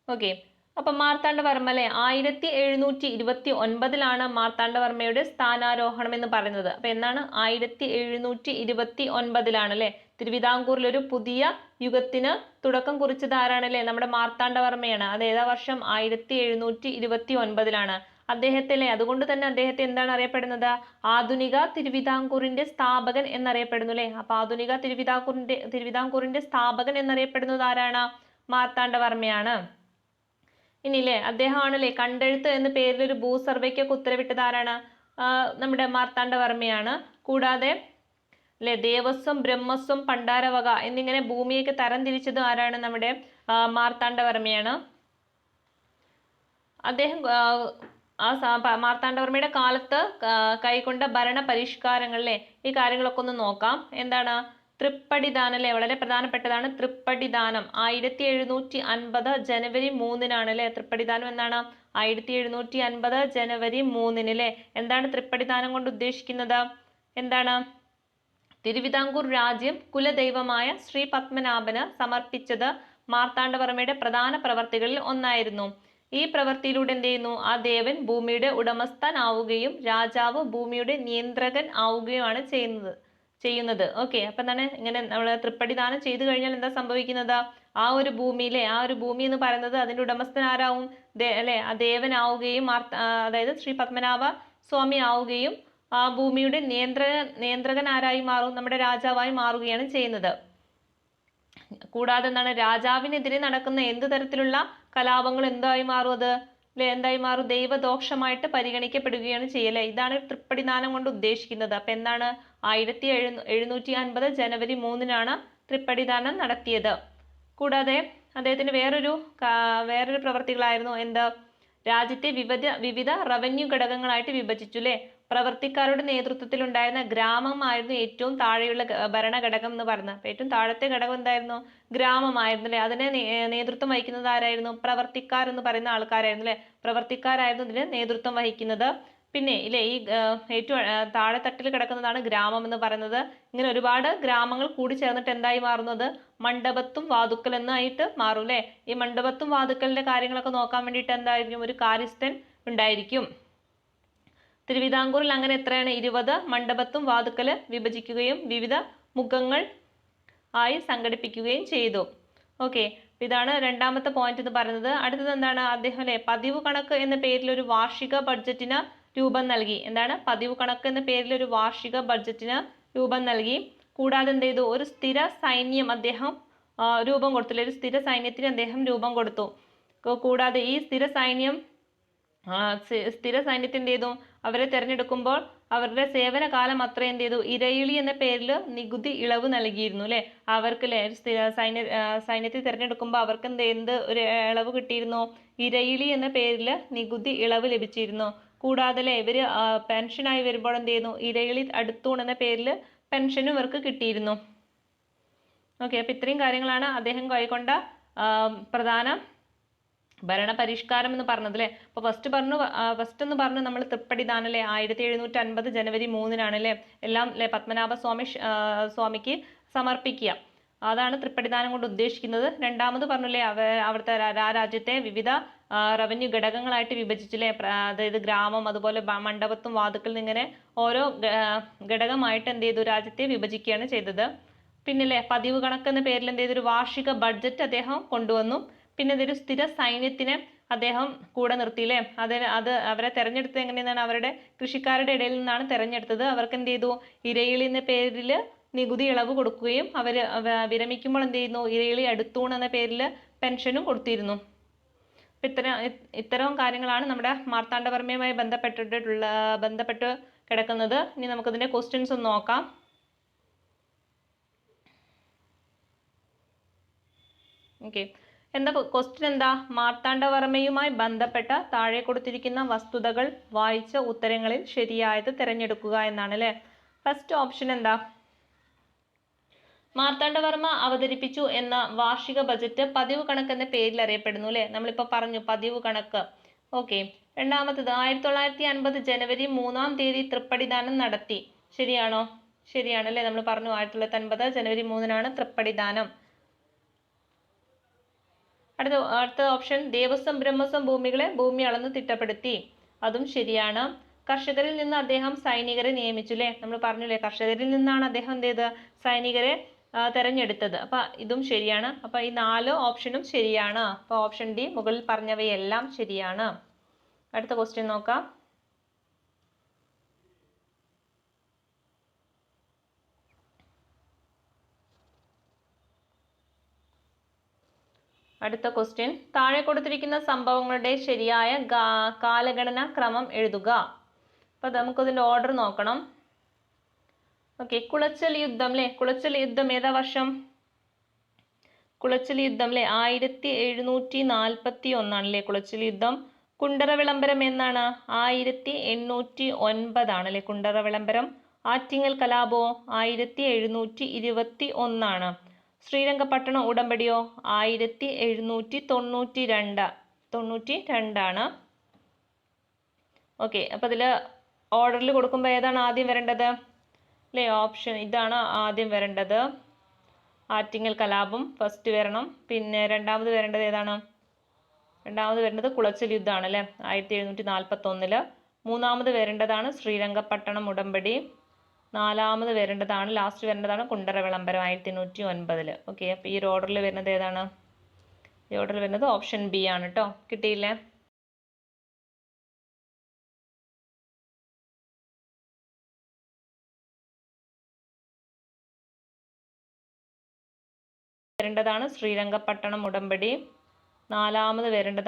ഓക്കെ, അപ്പൊ മാർത്താണ്ഡവർമ്മ അല്ലെ 1729 മാർത്താണ്ഡവർമ്മയുടെ സ്ഥാനാരോഹണം എന്ന് പറയുന്നത്. അപ്പൊ എന്നാണ്, 1729 അല്ലെ. തിരുവിതാംകൂറിൽ ഒരു പുതിയ യുഗത്തിന് തുടക്കം കുറിച്ചത് ആരാണ് അല്ലെ, നമ്മുടെ മാർത്താണ്ഡവർമ്മയാണ്. അത് ഏതാ വർഷം, 1729 അദ്ദേഹത്തെ അല്ലെ. അതുകൊണ്ട് തന്നെ അദ്ദേഹത്തെ എന്താണ് അറിയപ്പെടുന്നത്, ആധുനിക തിരുവിതാംകൂറിന്റെ സ്ഥാപകൻ എന്നറിയപ്പെടുന്നു അല്ലെ. അപ്പൊ ആധുനിക തിരുവിതാംകൂറിന്റെ സ്ഥാപകൻ എന്നറിയപ്പെടുന്നത് ആരാണ്, മാർത്താണ്ഡവർമ്മയാണ്. ഇനിയില്ലേ അദ്ദേഹമാണല്ലേ കണ്ടെഴുത്ത് എന്ന പേരിൽ ഒരു ഭൂസർവേക്കൊക്കെ ഉത്തരവിട്ടത് ആരാണ്, നമ്മുടെ മാർത്താണ്ഡവർമ്മയാണ്. കൂടാതെ അല്ലെ ദേവസ്വം, ബ്രഹ്മസ്വം, പണ്ടാരവക എന്നിങ്ങനെ ഭൂമിയൊക്കെ തരംതിരിച്ചത് ആരാണ്, നമ്മുടെ മാർത്താണ്ഡവർമ്മയാണ്. അദ്ദേഹം മാർത്താണ്ഡവർമ്മയുടെ കാലത്ത് കൈക്കൊണ്ട ഭരണ പരിഷ്കാരങ്ങളിലെ ഈ കാര്യങ്ങളൊക്കെ ഒന്ന് നോക്കാം. എന്താണ്, തൃപ്പടിദാനം അല്ലെ, വളരെ പ്രധാനപ്പെട്ടതാണ് തൃപ്പടിദാനം. 1750 ജനുവരി 3 അല്ലെ. തൃപ്പടിദാനം എന്നാണ്, 1750 ജനുവരി 3 അല്ലെ. എന്താണ് തൃപ്പടിദാനം കൊണ്ട് ഉദ്ദേശിക്കുന്നത്, എന്താണ്, തിരുവിതാംകൂർ രാജ്യം കുലദൈവമായ ശ്രീ പത്മനാഭന് സമർപ്പിച്ചത് മാർത്താണ്ഡവർമ്മയുടെ പ്രധാന പ്രവർത്തികളിൽ ഒന്നായിരുന്നു. ഈ പ്രവൃത്തിയിലൂടെ എന്ത് ചെയ്യുന്നു, ആ ദേവൻ ഭൂമിയുടെ ഉടമസ്ഥനാവുകയും രാജാവ് ഭൂമിയുടെ നിയന്ത്രകൻ ആവുകയുമാണ് ചെയ്യുന്നത്. ഓക്കെ, അപ്പൊ എന്താണ്, ഇങ്ങനെ നമ്മൾ തൃപ്പടിദാനം ചെയ്തു കഴിഞ്ഞാൽ എന്താ സംഭവിക്കുന്നത്, ആ ഒരു ഭൂമിയിലെ ആ ഒരു ഭൂമി എന്ന് പറയുന്നത് അതിന്റെ ഉടമസ്ഥൻ ആരാവും, അല്ലെ, ആ ദേവനാവുകയും അതായത് ശ്രീ പത്മനാഭ സ്വാമി ആവുകയും ആ ഭൂമിയുടെ നിയന്ത്രകൻ ആരായി മാറും, നമ്മുടെ രാജാവായി മാറുകയാണ് ചെയ്യുന്നത്. കൂടാതെ എന്താണ്, രാജാവിനെതിരെ നടക്കുന്ന എന്ത് തരത്തിലുള്ള കലാപങ്ങൾ എന്തായി മാറും, അത് അല്ലെ എന്തായി മാറും, ദൈവദോഷമായിട്ട് പരിഗണിക്കപ്പെടുകയാണ് ചെയ്യല്ലേ. ഇതാണ് തൃപ്പടിദാനം കൊണ്ട് ഉദ്ദേശിക്കുന്നത്. അപ്പൊ എന്താണ്, 1750 ജനുവരി 3 തൃപ്പടിദാനം നടത്തിയത്. കൂടാതെ അദ്ദേഹത്തിന് വേറൊരു പ്രവർത്തികളായിരുന്നു എന്ത്, രാജ്യത്തെ വിവിധ റവന്യൂ ഘടകങ്ങളായിട്ട് വിഭജിച്ചു അല്ലെ. പ്രവർത്തിക്കാരുടെ നേതൃത്വത്തിൽ ഉണ്ടായിരുന്ന ഗ്രാമമായിരുന്നു ഏറ്റവും താഴെയുള്ള ഭരണഘടകം എന്ന് പറയുന്നത്. അപ്പൊ ഏറ്റവും താഴത്തെ ഘടകം എന്തായിരുന്നു, ഗ്രാമമായിരുന്നു അല്ലെ. അതിനെ നേതൃത്വം വഹിക്കുന്നത് ആരായിരുന്നു, പ്രവർത്തിക്കാർ എന്ന് പറയുന്ന ആൾക്കാരായിരുന്നു അല്ലെ. പ്രവർത്തിക്കാരായിരുന്നു ഇതിന് നേതൃത്വം വഹിക്കുന്നത്. പിന്നെ ഇല്ലേ ഈ ഏറ്റവും താഴെത്തട്ടിൽ കിടക്കുന്നതാണ് ഗ്രാമം എന്ന് പറയുന്നത്. ഇങ്ങനെ ഒരുപാട് ഗ്രാമങ്ങൾ കൂടി ചേർന്നിട്ട് എന്തായി മാറുന്നത്, മണ്ഡപത്തും വാതുക്കൽ എന്നായിട്ട് മാറും അല്ലെ. ഈ മണ്ഡപത്തും വാതുക്കലിന്റെ കാര്യങ്ങളൊക്കെ നോക്കാൻ വേണ്ടിയിട്ട് എന്തായിരിക്കും, ഒരു കാര്യസ്ഥൻ ഉണ്ടായിരിക്കും. തിരുവിതാംകൂറിൽ അങ്ങനെ എത്രയാണ്, 20 മണ്ഡപത്തും വാതുക്കൽ വിഭജിക്കുകയും വിവിധ മുഖങ്ങൾ ആയി സംഘടിപ്പിക്കുകയും ചെയ്തു. ഓക്കെ, ഇതാണ് രണ്ടാമത്തെ പോയിന്റ് എന്ന് പറയുന്നത്. അടുത്തത് എന്താണ്, അദ്ദേഹം അല്ലെ പതിവ് കണക്ക് എന്ന പേരിൽ ഒരു വാർഷിക ബഡ്ജറ്റിന് രൂപം നൽകി. എന്താണ്, പതിവ് കണക്ക് എന്ന പേരിൽ ഒരു വാർഷിക ബഡ്ജറ്റിന് രൂപം നൽകി. കൂടാതെ എന്ത് ചെയ്തു, ഒരു സ്ഥിര സൈന്യം അദ്ദേഹം രൂപം കൊടുത്തില്ല, ഒരു സ്ഥിര സൈന്യത്തിന് അദ്ദേഹം രൂപം കൊടുത്തു. കൂടാതെ ഈ സ്ഥിര സൈന്യത്തിന് എന്ത് ചെയ്തു, അവരെ തിരഞ്ഞെടുക്കുമ്പോൾ അവരുടെ സേവന കാലം അത്ര എന്ത് ചെയ്തു, ഇരയിളി എന്ന പേരിൽ നികുതി ഇളവ് നൽകിയിരുന്നു അല്ലെ. അവർക്ക് അല്ലെ സൈന്യത്തിൽ തിരഞ്ഞെടുക്കുമ്പോൾ അവർക്ക് എന്ത് ഒരു ഇളവ് കിട്ടിയിരുന്നു, ഇരയിളി എന്ന പേരിൽ നികുതി ഇളവ് ലഭിച്ചിരുന്നു. കൂടാതെ അല്ലെ ഇവര് പെൻഷനായി വരുമ്പോൾ എന്ത് ചെയ്യുന്നു, ഇരയിളി അടുത്തൂൺ എന്ന പേരിൽ പെൻഷനും ഇവർക്ക് കിട്ടിയിരുന്നു. ഓക്കെ, അപ്പൊ ഇത്രയും കാര്യങ്ങളാണ് അദ്ദേഹം കൈക്കൊണ്ട പ്രധാന ഭരണപരിഷ്കാരം എന്ന് പറഞ്ഞത് അല്ലെ. അപ്പൊ ഫസ്റ്റ് എന്ന് പറഞ്ഞു നമ്മൾ തൃപ്പടിദാനം അല്ലെ 1750 ജനുവരി 3-നാണ് അല്ലെ എല്ലാം അല്ലെ പത്മനാഭ സ്വാമിക്ക് സമർപ്പിക്കുക. അതാണ് തൃപ്പടിദാനം കൊണ്ട് ഉദ്ദേശിക്കുന്നത്. രണ്ടാമത് പറഞ്ഞില്ലേ അവിടുത്തെ രാജ്യത്തെ വിവിധ റവന്യൂ ഘടകങ്ങളായിട്ട് വിഭജിച്ചില്ലേ. അതായത് ഗ്രാമം, അതുപോലെ മണ്ഡപത്തും വാതുക്കൽ ഇങ്ങനെ ഓരോ ഘടകമായിട്ട് എന്ത് ചെയ്തു, രാജ്യത്തെ വിഭജിക്കുകയാണ് ചെയ്തത്. പിന്നില്ലേ പതിവ് കണക്ക് എന്ന പേരിൽ എന്ത് ചെയ്തു, ഒരു വാർഷിക ബഡ്ജറ്റ് അദ്ദേഹം കൊണ്ടുവന്നു. പിന്നെ ഇതൊരു സ്ഥിര സൈന്യത്തിനെ അദ്ദേഹം കൂടെ നിർത്തിയില്ലേ. അവരെ തെരഞ്ഞെടുത്തത് എങ്ങനെയാണ്, അവരുടെ കൃഷിക്കാരുടെ ഇടയിൽ നിന്നാണ് തെരഞ്ഞെടുത്തത്. അവർക്ക് എന്ത് ചെയ്തു, ഇരയിളി എന്ന പേരിൽ നികുതി ഇളവ് കൊടുക്കുകയും അവർ വിരമിക്കുമ്പോൾ എന്ത് ചെയ്യുന്നു, ഇരയിളി അടുത്തൂൺ എന്ന പേരിൽ പെൻഷനും കൊടുത്തിരുന്നു. ഇത്തരം കാര്യങ്ങളാണ് നമ്മുടെ മാർത്താണ്ഡവർമ്മയുമായി ബന്ധപ്പെട്ട് കിടക്കുന്നത്. ഇനി നമുക്കതിന്റെ ക്വസ്റ്റ്യൻസ് ഒന്ന് നോക്കാം. ഓക്കെ, എന്താ ക്വസ്റ്റ്യൻ, എന്താ, മാർത്താണ്ഡവർമ്മയുമായി ബന്ധപ്പെട്ട താഴെ കൊടുത്തിരിക്കുന്ന വസ്തുതകൾ വായിച്ച ഉത്തരങ്ങളിൽ ശരിയായത് തിരഞ്ഞെടുക്കുക എന്നാണ് അല്ലെ. ഫസ്റ്റ് ഓപ്ഷൻ എന്താ, മാർത്താണ്ഡവർമ്മ അവതരിപ്പിച്ചു എന്ന വാർഷിക ബജറ്റ് പതിവ് കണക്ക് എന്ന പേരിൽ അറിയപ്പെടുന്നു അല്ലെ. നമ്മളിപ്പോ പറഞ്ഞു പതിവ് കണക്ക്. ഓക്കെ, രണ്ടാമത്തത് 1950 ജനുവരി 3-ാം തീയതി തൃപ്പടിദാനം നടത്തി. ശരിയാണോ, ശരിയാണ് അല്ലെ. നമ്മൾ പറഞ്ഞു 1950 ജനുവരി 3-നാണ് തൃപ്പടിദാനം. അടുത്ത ഓപ്ഷൻ, ദേവസ്വം ബ്രഹ്മസ്വം ഭൂമി അളന്ന് തിട്ടപ്പെടുത്തി. അതും ശരിയാണ്. കർഷകരിൽ നിന്ന് അദ്ദേഹം സൈനികരെ നിയമിച്ചു അല്ലെ. നമ്മൾ പറഞ്ഞില്ലേ കർഷകരിൽ നിന്നാണ് അദ്ദേഹം എന്ത് ചെയ്ത് സൈനികരെ തെരഞ്ഞെടുത്തത്. അപ്പൊ ഇതും ശരിയാണ്. അപ്പൊ ഈ 4 ഓപ്ഷനും ശരിയാണ്. അപ്പൊ ഓപ്ഷൻ ഡി, മുകളിൽ പറഞ്ഞവയെല്ലാം ശരിയാണ്. അടുത്ത ക്വസ്റ്റ്യൻ നോക്കാം. അടുത്ത ക്വസ്റ്റ്യൻ, താഴെ കൊടുത്തിരിക്കുന്ന സംഭവങ്ങളുടെ ശരിയായ കാലഗണന ക്രമം എഴുതുക. അപ്പൊ നമുക്കതിന്റെ ഓർഡർ നോക്കണം. ഓക്കെ, കുളച്ചൽ യുദ്ധം അല്ലെ. കുളച്ചൽ യുദ്ധം ഏതാ വർഷം, കുളച്ചൽ യുദ്ധം അല്ലെ 1741 അല്ലെ കുളച്ചൽ യുദ്ധം. കുണ്ടറ വിളംബരം എന്നാണ്, 1809 അല്ലെ കുണ്ടറ വിളംബരം. ആറ്റിങ്ങൽ കലാപോ 1721. ശ്രീരംഗപട്ടണം ഉടമ്പടിയോ 1792. ഓക്കെ, അപ്പൊ ഇതില് ഓർഡറിൽ കൊടുക്കുമ്പോൾ ഏതാണ് ആദ്യം വരേണ്ടത് അല്ലേ, ഓപ്ഷൻ ഇതാണ് ആദ്യം വരേണ്ടത്. ആറ്റിങ്ങൽ കലാപം ഫസ്റ്റ് വരണം. പിന്നെ രണ്ടാമത് വരേണ്ടത് ഏതാണ്, രണ്ടാമത് വരേണ്ടത് കുളച്ചൽ യുദ്ധമാണ് അല്ലെ 1741. മൂന്നാമത് വരേണ്ടതാണ് ശ്രീരംഗപട്ടണം ഉടമ്പടി. നാലാമത് വരേണ്ടതാണ്, ലാസ്റ്റ് വരേണ്ടതാണ് കുണ്ടറ വിളംബരം 1809. ഓക്കെ, അപ്പൊ ഈ ഓർഡറിൽ വരുന്നത് ഏതാണ്, ഈ ഓർഡറിൽ വരുന്നത് ഓപ്ഷൻ ബി ആണ് കേട്ടോ. കിട്ടിയില്ലേ. വരേണ്ടതാണ് ശ്രീരംഗപട്ടണം ഉടമ്പടി. നാലാമത് വരേണ്ടതാണ്